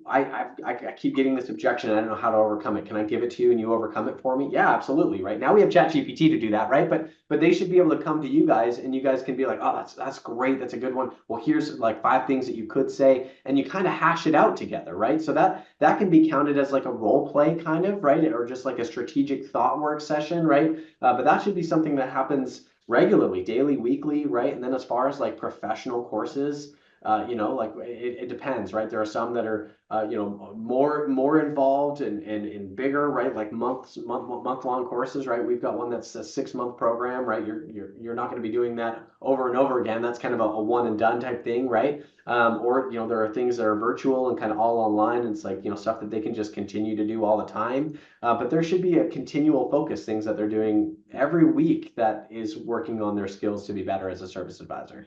I keep getting this objection. I don't know how to overcome it. Can I give it to you and you overcome it for me? Yeah, absolutely. Right now we have ChatGPT to do that, right? But they should be able to come to you guys and you guys can be like, oh, that's great. That's a good one. Well, here's like 5 things that you could say, and you kind of hash it out together, right? So that can be counted as like a role play kind of, right? Or just like a strategic thought work session, right? But that should be something that happens regularly, daily, weekly, right? And then as far as like professional courses, like it depends, right? There are some that are, more involved and bigger, right? Like month long courses, right? We've got one that's a 6-month program, right? You're not going to be doing that over and over again. That's kind of a one and done type thing, right? Or there are things that are virtual and kind of all online. And it's like, stuff that they can just continue to do all the time. But there should be a continual focus, things that they're doing every week that is working on their skills to be better as a service advisor.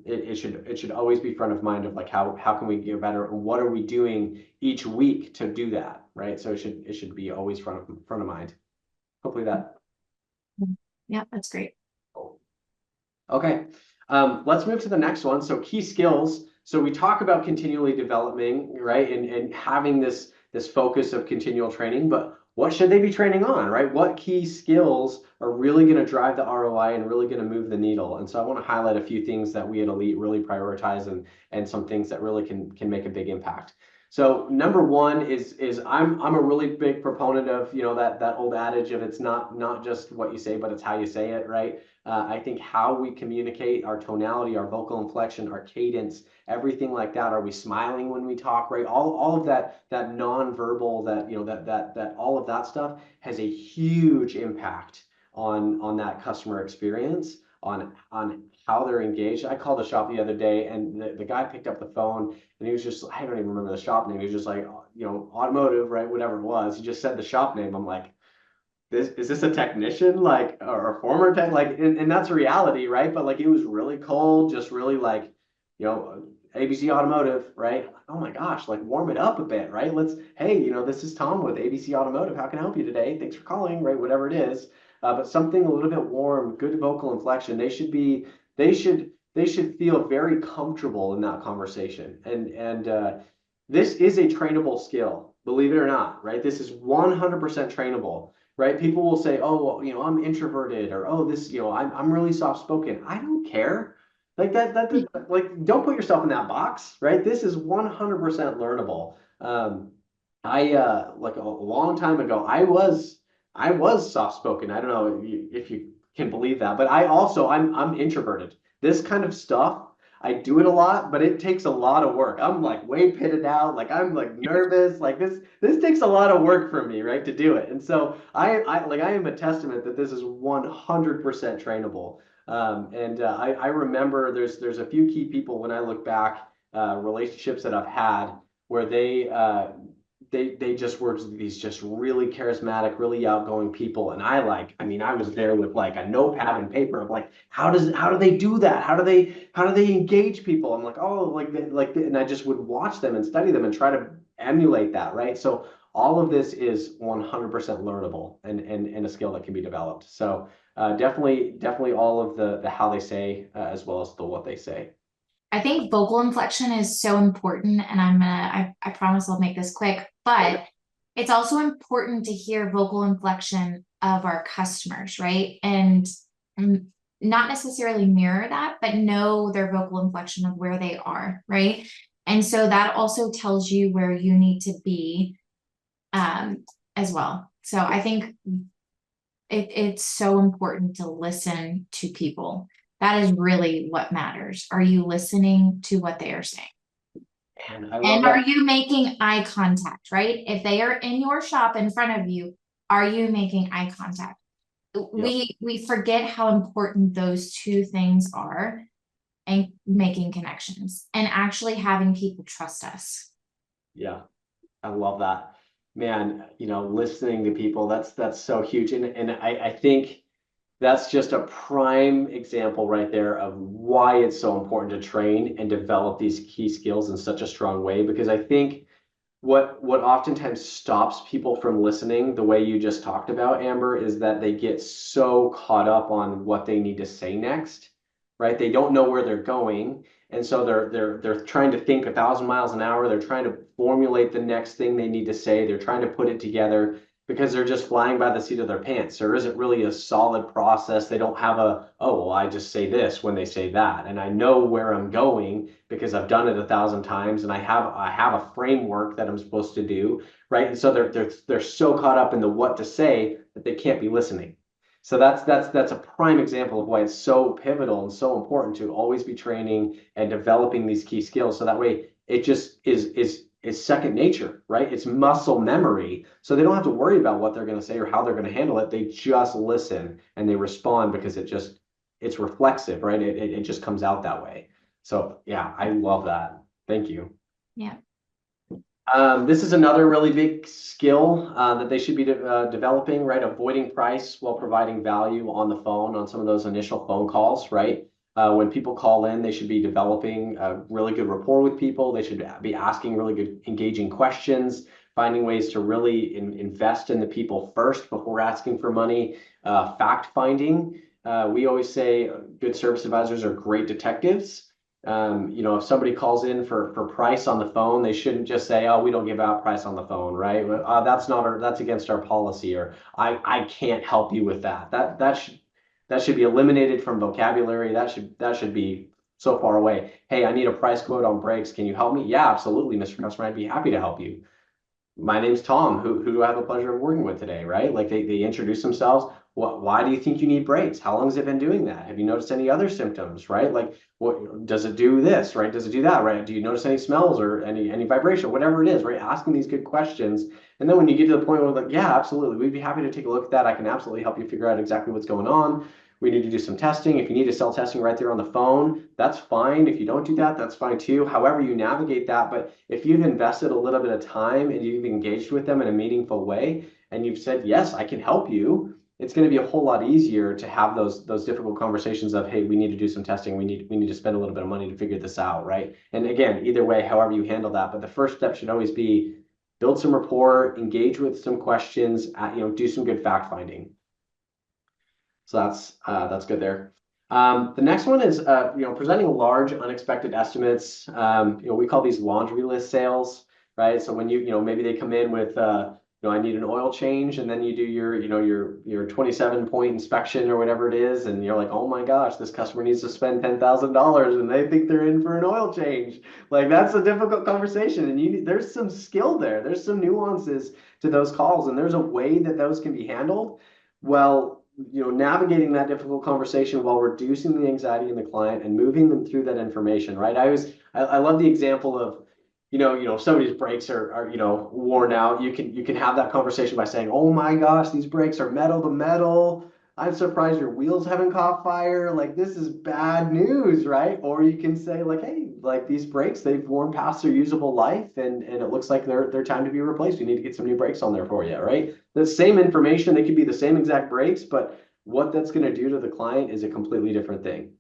It should always be front of mind of like how can we get better and what are we doing each week to do that, right? So it should be always front of mind. Hopefully that. Yeah, that's great. Okay, let's move to the next one. So key skills. So we talk about continually developing, right, and having this focus of continual training, but what should they be training on, right? What key skills are really going to drive the ROI and really going to move the needle? And so I want to highlight a few things that we at Elite really prioritize and some things that really can make a big impact. So number one is I'm a really big proponent of, you know, that old adage of it's not just what you say, but it's how you say it, right? I think how we communicate, our tonality, our vocal inflection, our cadence, everything like that. Are we smiling when we talk, right? All of that nonverbal, that, you know, that all of that stuff has a huge impact on that customer experience, on how they're engaged. I called a shop the other day, and the guy picked up the phone, and he was just, I don't even remember the shop name. He was just like, you know, automotive, right? Whatever it was. He just said the shop name. I'm like, this is this a technician, like, or a former tech, like, and that's reality, right? But like, it was really cold, just really like, you know, ABC Automotive, right? Oh my gosh, like, warm it up a bit, right? Hey, you know, this is Tom with ABC Automotive. How can I help you today? Thanks for calling, right? Whatever it is, but something a little bit warm, good vocal inflection. They should feel very comfortable in that conversation, and this is a trainable skill, believe it or not, right? This is 100% trainable, right? People will say, oh, well, you know, I'm introverted, or, oh, this, you know, I'm really soft spoken. I don't care. Like like, don't put yourself in that box, right? This is 100% learnable. Like a long time ago, I was soft spoken. I don't know if you can believe that, but I'm introverted. This kind of stuff, I do it a lot, but it takes a lot of work. I'm like way pitted out, like I'm like nervous, like this takes a lot of work for me, right, to do it. And so I am a testament that this is 100% trainable. I remember there's a few key people when I look back, relationships that I've had where they just were these just really charismatic, really outgoing people. And I mean, I was there with like a notepad and paper of like, how do they do that? How do they engage people? I'm like, oh, and I just would watch them and study them and try to emulate that, right? So all of this is 100% learnable, and a skill that can be developed. So definitely all of the how they say, as well as the what they say. I think vocal inflection is so important, and I promise I'll make this quick, but it's also important to hear vocal inflection of our customers, right? And not necessarily mirror that, but know their vocal inflection of where they are, right? And so that also tells you where you need to be, as well. So I think it's so important to listen to people. That is really what matters. Are you listening to what they are saying? And I love And are that. you making eye contact, right? If they are in your shop in front of you, are you making eye contact? Yep. We forget how important those two things are, and making connections and actually having people trust us. Yeah. I love that. Man, you know, listening to people, that's so huge. And I think that's just a prime example right there of why it's so important to train and develop these key skills in such a strong way. Because I think what oftentimes stops people from listening the way you just talked about, Amber, is that they get so caught up on what they need to say next, right? They don't know where they're going, and so they're trying to think 1,000 miles an hour. They're trying to formulate the next thing they need to say. They're trying to put it together because they're just flying by the seat of their pants. There isn't really a solid process. They don't have oh, well, I just say this when they say that, and I know where I'm going because I've done it 1,000 times, and I have a framework that I'm supposed to do, right? And so they're so caught up in the what to say that they can't be listening. So that's a prime example of why it's so pivotal and so important to always be training and developing these key skills. So that way it just is second nature, right? It's muscle memory. So they don't have to worry about what they're going to say or how they're going to handle it. They just listen and they respond because it's reflexive, right? It just comes out that way. So yeah, I love that. Thank you. Yeah. This is another really big skill that they should be developing, right? Avoiding price while providing value on the phone on some of those initial phone calls, right? When people call in, they should be developing a really good rapport with people. They should be asking really good, engaging questions, finding ways to really invest in the people first before asking for money. Fact finding. We always say good service advisors are great detectives. You know, if somebody calls in for price on the phone, they shouldn't just say, "Oh, we don't give out price on the phone," right? That's against our policy, or I can't help you with that. That should be eliminated from vocabulary. That should be so far away. Hey, I need a price quote on brakes. Can you help me? Yeah, absolutely, Mr. Customer. I'd be happy to help you. My name's Tom. Who do I have the pleasure of working with today, right? Like they introduce themselves. Why do you think you need brakes? How long has it been doing that? Have you noticed any other symptoms, right? Like what does it do this, right? Does it do that, right? Do you notice any smells or any vibration, whatever it is, right? Asking these good questions. And then when you get to the point where like, yeah, absolutely, we'd be happy to take a look at that. I can absolutely help you figure out exactly what's going on. We need to do some testing. If you need to sell testing right there on the phone, that's fine. If you don't do that, that's fine too. However you navigate that, but if you've invested a little bit of time and you've engaged with them in a meaningful way, and you've said, yes, I can help you, it's going to be a whole lot easier to have those difficult conversations of, hey, we need to do some testing. We need to spend a little bit of money to figure this out, right? And again, either way, however you handle that, but the first step should always be build some rapport, engage with some questions, do some good fact finding. So that's good there. The next one is presenting large unexpected estimates. We call these laundry list sales, right? So when maybe they come in with I need an oil change, and then you do your 27-point inspection or whatever it is, and you're like, oh my gosh, this customer needs to spend $10,000 and they think they're in for an oil change. Like that's a difficult conversation, and there's some skill there. There's some nuances to those calls, and there's a way that those can be handled. Well, navigating that difficult conversation while reducing the anxiety in the client and moving them through that information, right? I love the example of, if somebody's brakes are worn out, you can have that conversation by saying, oh my gosh, these brakes are metal to metal. I'm surprised your wheels haven't caught fire. Like this is bad news, right? Or you can say like, hey, like these brakes, they've worn past their usable life and it looks like they're time to be replaced. We need to get some new brakes on there for you, right? The same information, they could be the same exact brakes, but what that's going to do to the client is a completely different thing.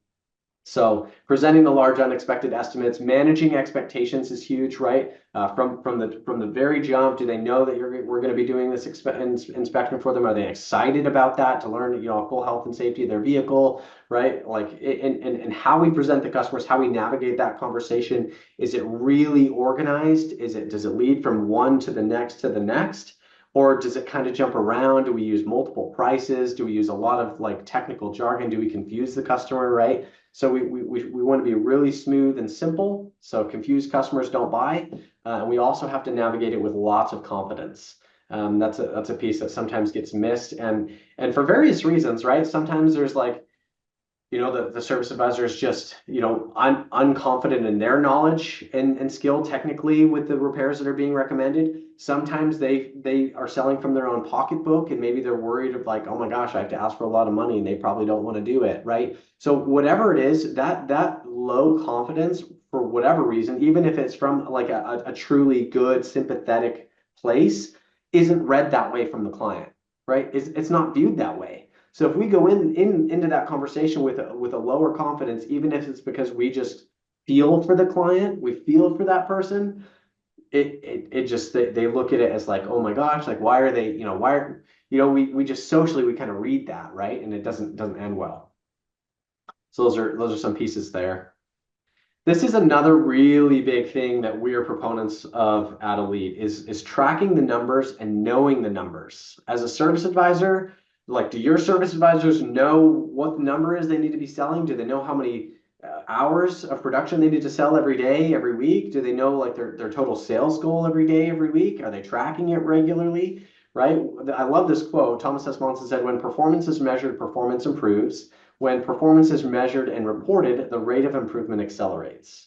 So presenting the large unexpected estimates, managing expectations is huge, right? From the very jump, do they know that we're going to be doing this inspection for them? Are they excited about that to learn, full health and safety of their vehicle, right? Like, and how we present the customers, how we navigate that conversation. Is it really organized? Does it lead from one to the next to the next? Or does it kind of jump around? Do we use multiple prices? Do we use a lot of like technical jargon? Do we confuse the customer, right? So we want to be really smooth and simple, so confused customers don't buy. And we also have to navigate it with lots of confidence. That's a piece that sometimes gets missed, and for various reasons, right? Sometimes there's like, the service advisor is just, unconfident in their knowledge and skill technically with the repairs that are being recommended. Sometimes they are selling from their own pocketbook and maybe they're worried of like, oh my gosh, I have to ask for a lot of money and they probably don't want to do it, right? So whatever it is, that low confidence for whatever reason, even if it's from like a truly good, sympathetic place, isn't read that way from the client, right? It's not viewed that way. So if we go into that conversation with a lower confidence, even if it's because we just feel for the client, we feel for that person, it just they look at it as like, oh my gosh, like why are they, we just socially we kind of read that, right? And it doesn't end well. So those are some pieces there. This is another really big thing that we are proponents of at AutoLeap is tracking the numbers and knowing the numbers. As a service advisor, like, do your service advisors know what the number is they need to be selling? Do they know how many hours of production they need to sell every day, every week? Do they know like their total sales goal every day, every week? Are they tracking it regularly, right? I love this quote. Thomas S. Monson said, when performance is measured, performance improves. When performance is measured and reported, the rate of improvement accelerates.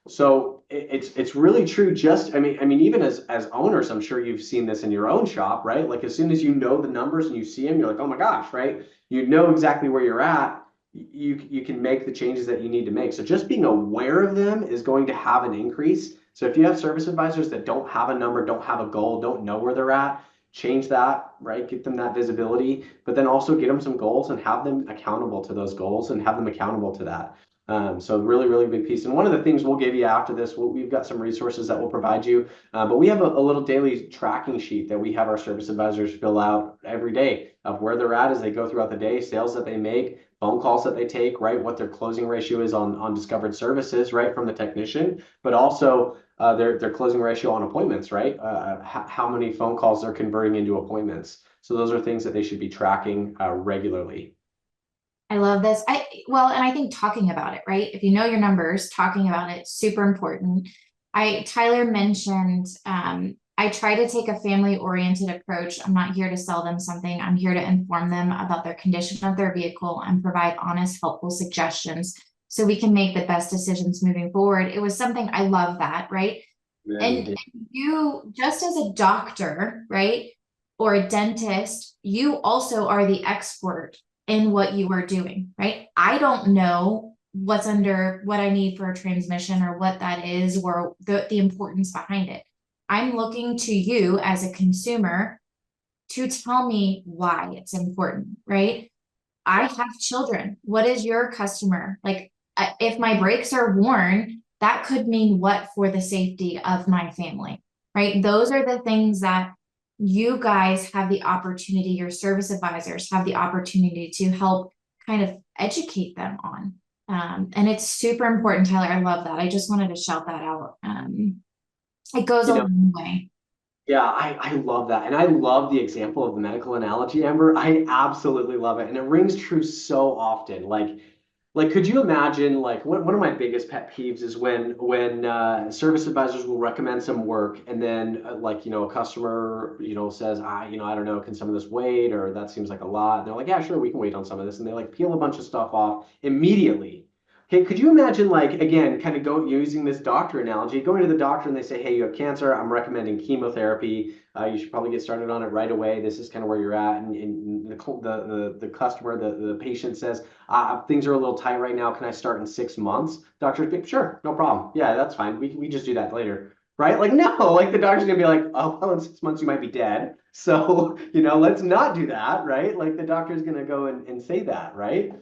So it's really true. I mean, even as owners, I'm sure you've seen this in your own shop, right? Like as soon as you know the numbers and you see them, you're like, oh my gosh, right? You know exactly where you're at. You can make the changes that you need to make. So just being aware of them is going to have an increase. So if you have service advisors that don't have a number, don't have a goal, don't know where they're at, change that, right? Get them that visibility, but then also get them some goals and have them accountable to those goals and have them accountable to that. So really, really big piece. And one of the things we'll give you after this, we've got some resources that we'll provide you, but we have a little daily tracking sheet that we have our service advisors fill out every day of where they're at as they go throughout the day, sales that they make, phone calls that they take, right? What their closing ratio is on discovered services, right? From the technician, but also their closing ratio on appointments, right? How many phone calls they're converting into appointments. So those are things that they should be tracking regularly. I love this. Well, and I think talking about it, right? If you know your numbers, talking about it, super important. Tyler mentioned, I try to take a family-oriented approach. I'm not here to sell them something. I'm here to inform them about their condition of their vehicle and provide honest, helpful suggestions so we can make the best decisions moving forward. It was something I love that, right? And you, just as a doctor, right, or a dentist, you also are the expert in what you are doing, right? I don't know what's under what I need for a transmission or what that is or the importance behind it. I'm looking to you as a consumer to tell me why it's important, right? I have children. What is your customer? Like, if my brakes are worn, that could mean what for the safety of my family, right? Those are the things that you guys have the opportunity, your service advisors have the opportunity to help kind of educate them on. And it's super important, Tyler. I love that. I just wanted to shout that out. It goes You a know, long way. yeah, I love that. And I love the example of the medical analogy, Amber. I absolutely love it. And it rings true so often. Like, could you imagine, like, one of my biggest pet peeves is when service advisors will recommend some work and then, like, a customer, says, I don't know, can some of this wait? Or that seems like a lot. And they're like, yeah, sure, we can wait on some of this. And they like peel a bunch of stuff off immediately. Hey, could you imagine, like, again, kind of go using this doctor analogy, going to the doctor and they say, hey, you have cancer. I'm recommending chemotherapy. You should probably get started on it right away. This is kind of where you're at. And the customer, the patient says, things are a little tight right now. Can I start in 6 months? Doctor's be, sure, no problem. Yeah, that's fine. We just do that later. Right? Like, no, like the doctor's gonna be like, oh, well, in 6 months you might be dead. So, let's not do that, right? Like the doctor's gonna go and say that, right?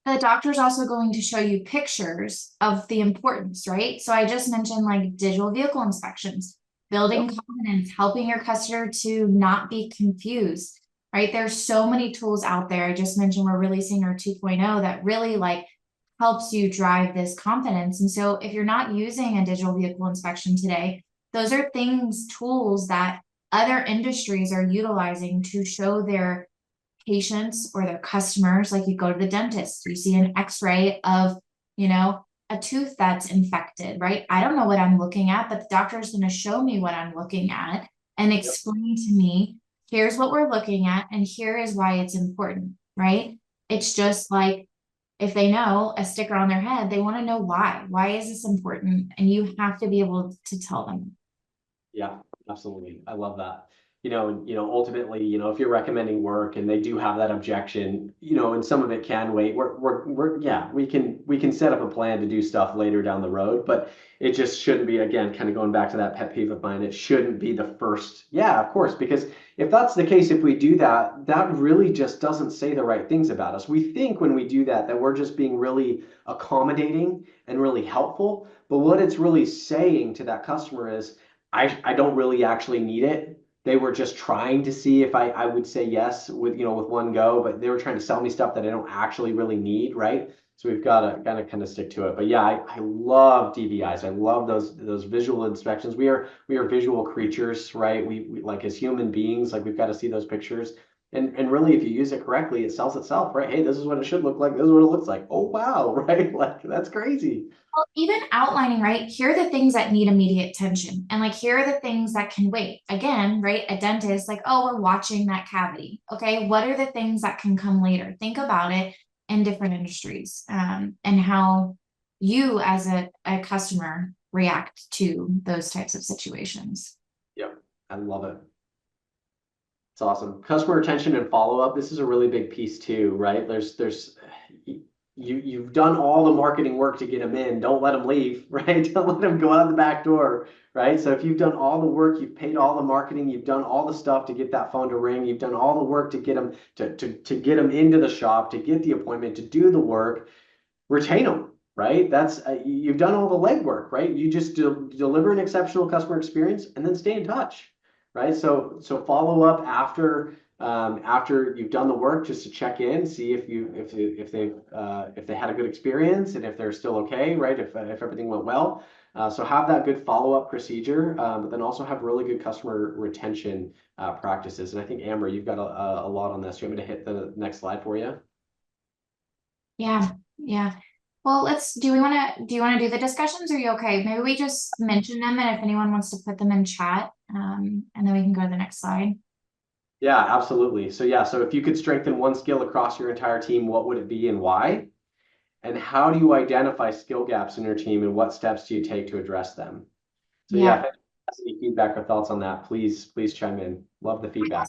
The doctor's also going to show you pictures of the importance, right? So I just mentioned like digital vehicle inspections, building Yep. confidence, helping your customer to not be confused, right? There's so many tools out there. I just mentioned we're releasing our 2.0 that really like helps you drive this confidence. And so if you're not using a digital vehicle inspection today, those are things, tools that other industries are utilizing to show their patients or their customers. Like, you go to the dentist, you see an x-ray of, a tooth that's infected, right? I don't know what I'm looking at, but the doctor is going to show me what I'm looking at and Yep. explain to me, here's what we're looking at and here is why it's important, right? It's just like, if they know a sticker on their head, they want to know why. Why is this important? And you have to be able to tell them. Yeah, absolutely. I love that. Ultimately, if you're recommending work and they do have that objection, and some of it can wait, yeah, we can set up a plan to do stuff later down the road, but it just shouldn't be, again, kind of going back to that pet peeve of mine, it shouldn't be the first. Yeah, of course, because if that's the case, if we do that, that really just doesn't say the right things about us. We think when we do that, that we're just being really accommodating and really helpful, but what it's really saying to that customer is, I don't really actually need it. They were just trying to see if I would say yes with one go, but they were trying to sell me stuff that I don't actually really need, right? So we've got to kind of stick to it. But yeah, I love DVIs. I love those visual inspections. We are visual creatures, right? We like, as human beings, like we've got to see those pictures. And really, if you use it correctly, it sells itself, right? Hey, this is what it should look like. This is what it looks like. Oh wow, right? Like that's crazy. Well, even outlining, right? Here are the things that need immediate attention. And like, here are the things that can wait. Again, right? A dentist, like, oh, we're watching that cavity. Okay. What are the things that can come later? Think about it in different industries, and how you as a customer react to those types of situations. Yep, I love it. It's awesome. Customer retention and follow-up. This is a really big piece too, right? You've done all the marketing work to get them in. Don't let them leave, right? Don't let them go out the back door, right? So if you've done all the work, you've paid all the marketing, you've done all the stuff to get that phone to ring, you've done all the work to get them to get them into the shop, to get the appointment, to do the work, retain them, right? That's you've done all the legwork, right? You just deliver an exceptional customer experience and then stay in touch, right? So follow up after you've done the work, just to check in, see if they had a good experience and if they're still okay, right? If everything went well. So have that good follow-up procedure, but then also have really good customer retention practices. And I think, Amber, you've got a lot on this. You want me to hit the next slide for you? Yeah, yeah. Well, do you want to do the discussions? Or are you okay? Maybe we just mention them and if anyone wants to put them in chat, and then we can go to the next slide. Yeah, absolutely. So yeah, so if you could strengthen one skill across your entire team, what would it be and why? And how do you identify skill gaps in your team and what steps do you take to address them? So yeah, if Yeah. anyone has any feedback or thoughts on that, please chime in. Love the feedback.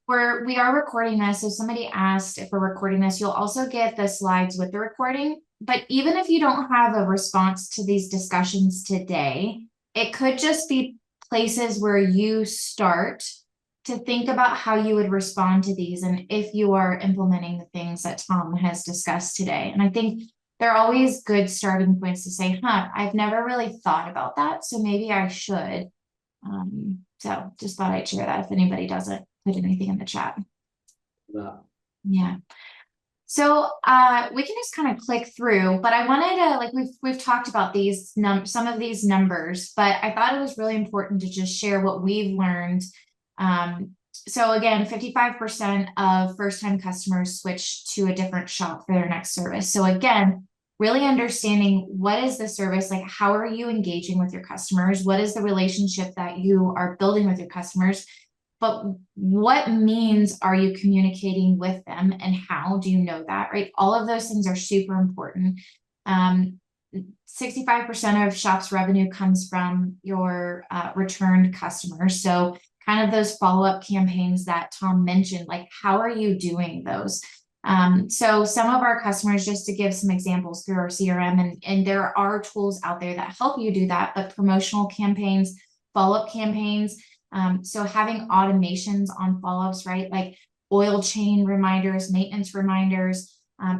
We are recording this, so somebody asked if we're recording this. You'll also get the slides with the recording. But even if you don't have a response to these discussions today, it could just be places where you start to think about how you would respond to these and if you are implementing the things that Tom has discussed today. And I think they're always good starting points to say, huh, I've never really thought about that, so maybe I should. So just thought I'd share that if anybody doesn't put anything in the chat. Yeah. Yeah. So we can just kind of click through, but I wanted to, like, we've talked about these some of these numbers, but I thought it was really important to just share what we've learned. So again, 55% of first-time customers switch to a different shop for their next service. So again, really understanding what is the service, like how are you engaging with your customers? What is the relationship that you are building with your customers? But what means are you communicating with them and how do you know that, right? All of those things are super important. 65% of shops revenue comes from your returned customers. So kind of those follow-up campaigns that Tom mentioned, like how are you doing those? So some of our customers, just to give some examples through our CRM, and there are tools out there that help you do that, but promotional campaigns, follow-up campaigns, so having automations on follow-ups, right? Like oil change reminders, maintenance reminders,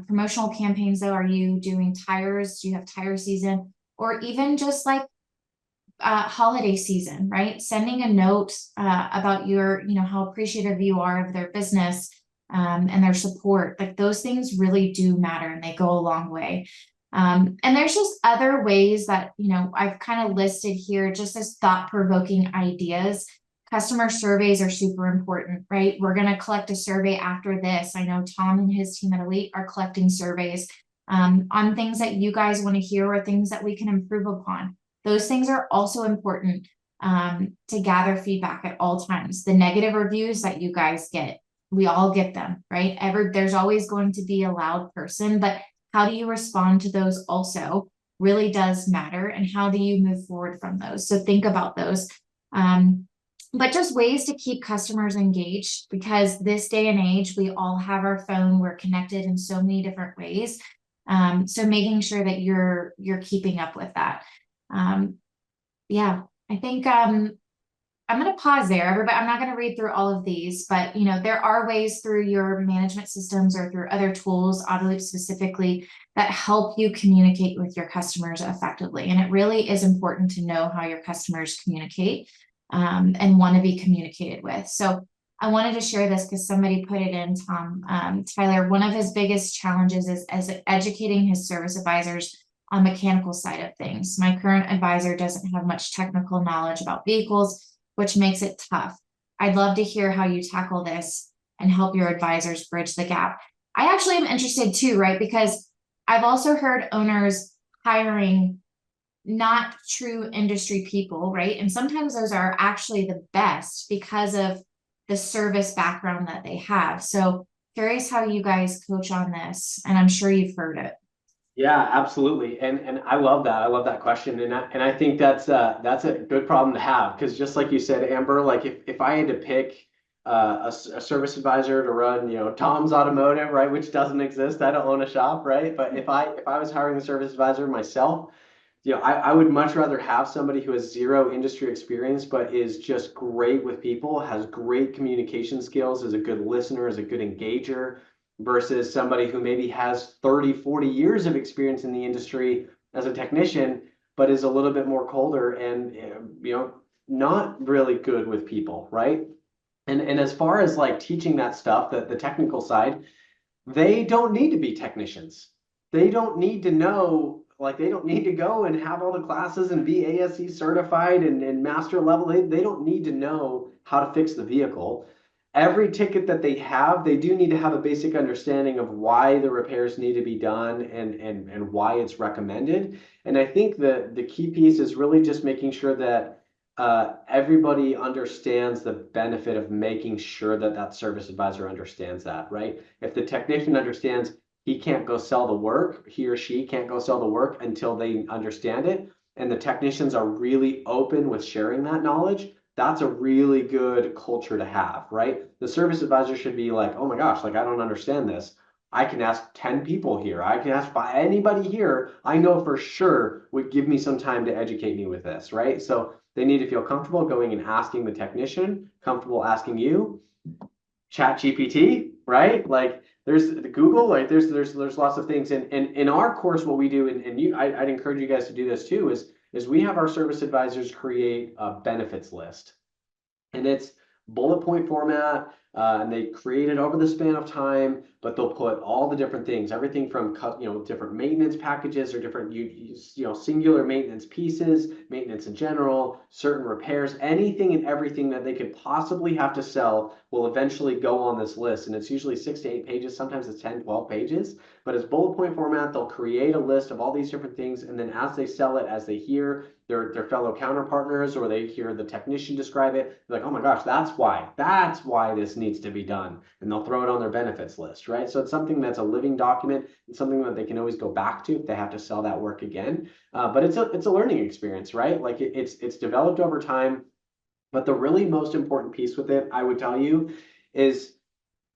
promotional campaigns though, are you doing tires? Do you have tire season? Or even just like holiday season, right? Sending a note about your, how appreciative you are of their business and their support. Like those things really do matter and they go a long way. And there's just other ways that, I've kind of listed here just as thought-provoking ideas. Customer surveys are super important, right? We're going to collect a survey after this. I know Tom and his team at Elite are collecting surveys on things that you guys want to hear or things that we can improve upon. Those things are also important to gather feedback at all times. The negative reviews that you guys get, we all get them, right? There's always going to be a loud person, but how do you respond to those also really does matter. And how do you move forward from those? So think about those. But just ways to keep customers engaged, because this day and age, we all have our phone, we're connected in so many different ways. So making sure that you're keeping up with that. Yeah, I think I'm going to pause there, everybody. I'm not going to read through all of these, but there are ways through your management systems or through other tools, AutoLeap specifically, that help you communicate with your customers effectively. And it really is important to know how your customers communicate and want to be communicated with. So I wanted to share this because somebody put it in, Tom. Tyler, one of his biggest challenges is as educating his service advisors on mechanical side of things. My current advisor doesn't have much technical knowledge about vehicles, which makes it tough. I'd love to hear how you tackle this and help your advisors bridge the gap. I actually am interested too, right? Because I've also heard owners hiring not true industry people, right? And sometimes those are actually the best because of the service background that they have. So curious how you guys coach on this, and I'm sure you've heard it. Yeah, absolutely. And I love that. I love that question. And I think that's a good problem to have, because just like you said, Amber, like if I had to pick a service advisor to run, Tom's Automotive, right, which doesn't exist. I don't own a shop, right? But if I was hiring a service advisor myself, I would much rather have somebody who has zero industry experience, but is just great with people, has great communication skills, is a good listener, is a good engager, versus somebody who maybe has 30, 40 years of experience in the industry as a technician, but is a little bit more colder and, not really good with people, right? And as far as like teaching that stuff, the technical side, they don't need to be technicians. They don't need to know, like they don't need to go and have all the classes and be ASE certified and master level. They don't need to know how to fix the vehicle. every ticket that they have, they do need to have a basic understanding of why the repairs need to be done and why it's recommended. And I think the key piece is really just making sure that everybody understands the benefit of making sure that that service advisor understands that, right? If the technician understands he can't go sell the work, he or she can't go sell the work until they understand it, and the technicians are really open with sharing that knowledge, that's a really good culture to have, right? The service advisor should be like, oh my gosh, like I don't understand this. I can ask 10 people here. I can ask by anybody here I know for sure would give me some time to educate me with this, right? So they need to feel comfortable going and asking the technician, comfortable asking you. Chat GPT, right? Like there's the Google, like there's lots of things. And in our course, what we do, and you, I'd encourage you guys to do this too, is we have our service advisors create a benefits list. And it's bullet point format, and they create it over the span of time, but they'll put all the different things, everything from different maintenance packages or different singular maintenance pieces, maintenance in general, certain repairs, anything and everything that they could possibly have to sell will eventually go on this list. And it's usually 6 to 8 pages, sometimes it's 10, 12 pages, but it's bullet point format. They'll create a list of all these different things, and then as they sell it, as they hear their fellow counterpartners or they hear the technician describe it, they're like, oh my gosh, that's why this needs to be done. And they'll throw it on their benefits list, right? So it's something that's a living document. It's something that they can always go back to if they have to sell that work again. But it's a learning experience, right? Like it's developed over time. But the really most important piece with it, I would tell you, is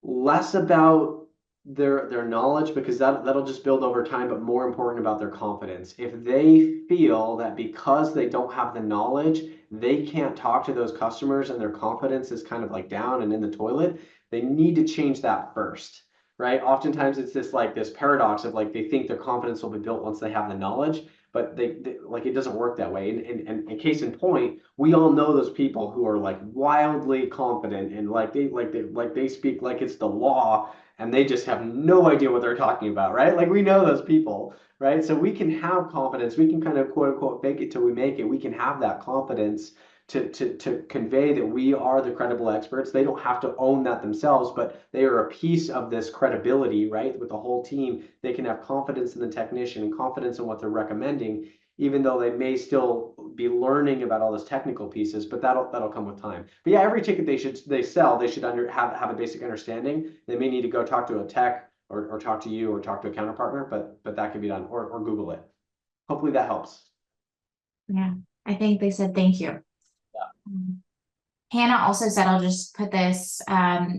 less about their knowledge, because that'll just build over time, but more important about their confidence. If they feel that because they don't have the knowledge, they can't talk to those customers and their confidence is kind of like down and in the toilet, they need to change that first, right? Oftentimes it's this paradox of like they think their confidence will be built once they have the knowledge, but they like it doesn't work that way. And in case in point, we all know those people who are like wildly confident and they speak like it's the law, and they just have no idea what they're talking about, right? Like we know those people, right? So we can have confidence. We can kind of quote unquote fake it till we make it. We can have that confidence to convey that we are the credible experts. They don't have to own that themselves, but they are a piece of this credibility, right? With the whole team, they can have confidence in the technician and confidence in what they're recommending, even though they may still be learning about all those technical pieces, but that'll come with time. But yeah, every ticket they sell, they should have a basic understanding. They may need to go talk to a tech or talk to you or talk to a counterpartner, but that can be done, or Google it. Hopefully that helps. Yeah, I think they said thank you. Hannah also said, I'll just put this,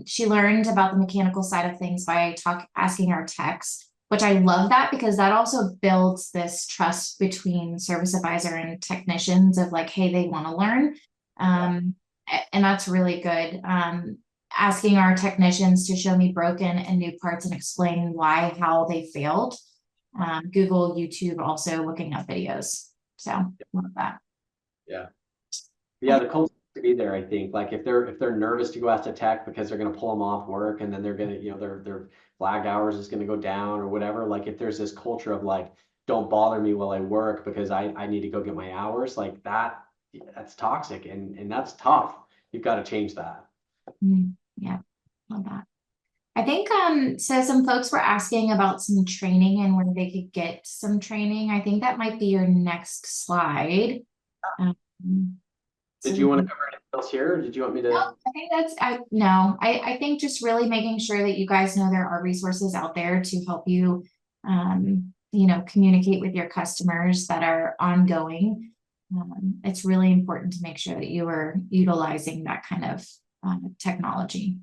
she learned about the mechanical side of things by asking our techs, which I love that because that also builds this trust between service advisor and technicians of like, hey, they want to learn. And that's really good. Asking our technicians to show me broken and new parts and explain why, how they failed. Google, YouTube, also looking up videos. So love that. Yeah. Yeah, the culture to be there, I think. Like if they're nervous to go ask a tech because they're gonna pull them off work and then they're gonna, their flag hours is gonna go down or whatever. Like if there's this culture of like, don't bother me while I work because I need to go get my hours, like that's toxic and that's tough. You've got to change that. Yeah, love that. I think so some folks were asking about some training and where they could get some training. I think that might be your next slide. Did you want to cover anything else here, or did you want me to? No, I think I think just really making sure that you guys know there are resources out there to help you, communicate with your customers that are ongoing. It's really important to make sure that you are utilizing that kind of technology.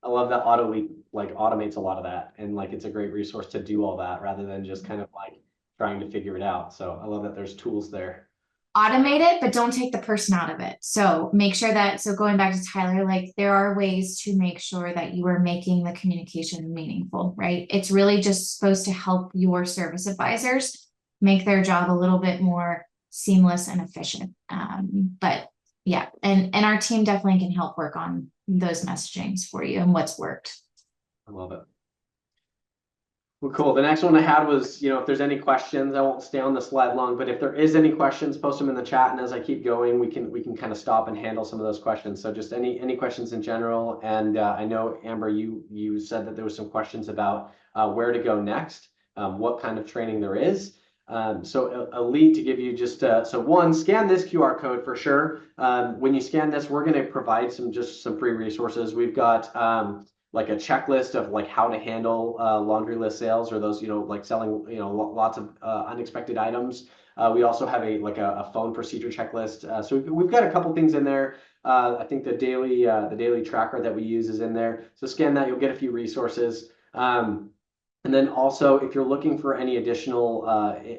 I love that AutoLeap like automates a lot of that, and like it's a great resource to do all that rather than just kind of like trying to figure it out. So I love that there's tools there. Automate it, but don't take the person out of it. So make sure that, so going back to Tyler, like there are ways to make sure that you are making the communication meaningful, right? It's really just supposed to help your service advisors make their job a little bit more seamless and efficient. But yeah, and our team definitely can help work on those messagings for you and what's worked. I love it. Well, cool. The next one I had was, if there's any questions, I won't stay on the slide long, but if there is any questions, post them in the chat. And as I keep going, we can kind of stop and handle some of those questions. So just any questions in general. And I know, Amber, you said that there was some questions about where to go next, what kind of training there is. So Elite, to give you just, so one, scan this QR code for sure. When you scan this, we're going to provide just some free resources. We've got like a checklist of like how to handle laundry list sales, or those, like selling, lots of unexpected items. We also have a phone procedure checklist. So we've got a couple things in there. I think the daily tracker that we use is in there. So scan that, you'll get a few resources. And then also, if you're looking for any additional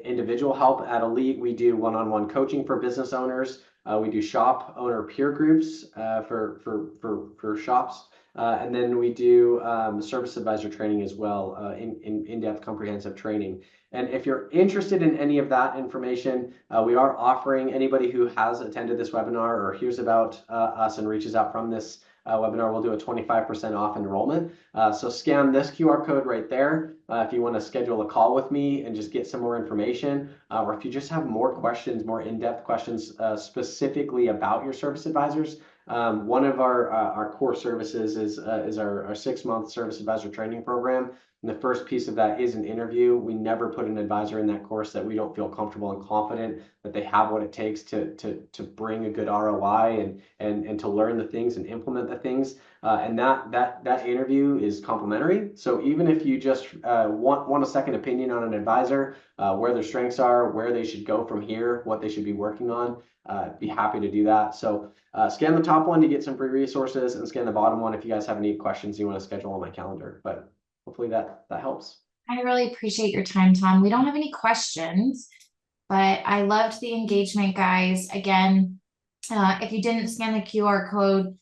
individual help at Elite, we do one-on-one coaching for business owners. We do shop owner peer groups for shops. And then we do service advisor training as well, in-depth comprehensive training. And if you're interested in any of that information, we are offering anybody who has attended this webinar or hears about us and reaches out from this webinar, we'll do a 25% off enrollment. So scan this QR code right there if you want to schedule a call with me and just get some more information, or if you just have more questions, more in-depth questions specifically about your service advisors. One of our core services is our 6-month service advisor training program. And the first piece of that is an interview. We never put an advisor in that course that we don't feel comfortable and confident that they have what it takes to bring a good ROI and to learn the things and implement the things. And that interview is complimentary. So even if you just want a second opinion on an advisor, where their strengths are, where they should go from here, what they should be working on, be happy to do that. So scan the top one to get some free resources, and scan the bottom one if you guys have any questions you want to schedule on my calendar. But hopefully that helps. I really appreciate your time, Tom. We don't have any questions, but I loved the engagement, guys. Again, if you didn't scan the QR code,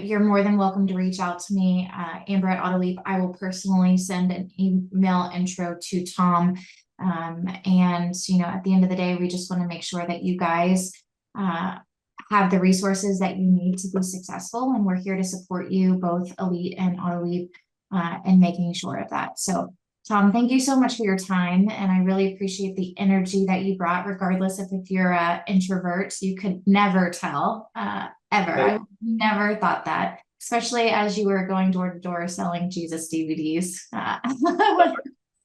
you're more than welcome to reach out to me, Amber at AutoLeap. I will personally send an email intro to Tom. And, at the end of the day, we just want to make sure that you guys have the resources that you need to be successful. And we're here to support you, both Elite and AutoLeap, and making sure of that. So Tom, thank you so much for your time. And I really appreciate the energy that you brought, regardless of if you're an introvert. You could never tell, ever. I never thought that, especially as you were going door to door selling Jesus DVDs. Every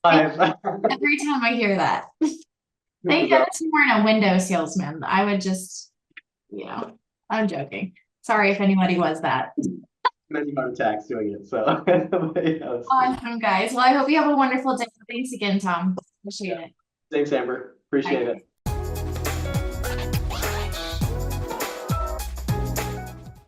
time I hear that. Thank goodness you weren't a window salesman. I would just, I'm joking. Sorry if anybody was that. Many heart attacks doing it. So awesome, guys. Well, I hope you have a wonderful day. Thanks again, Tom. Appreciate it. Thanks, Amber. Appreciate it.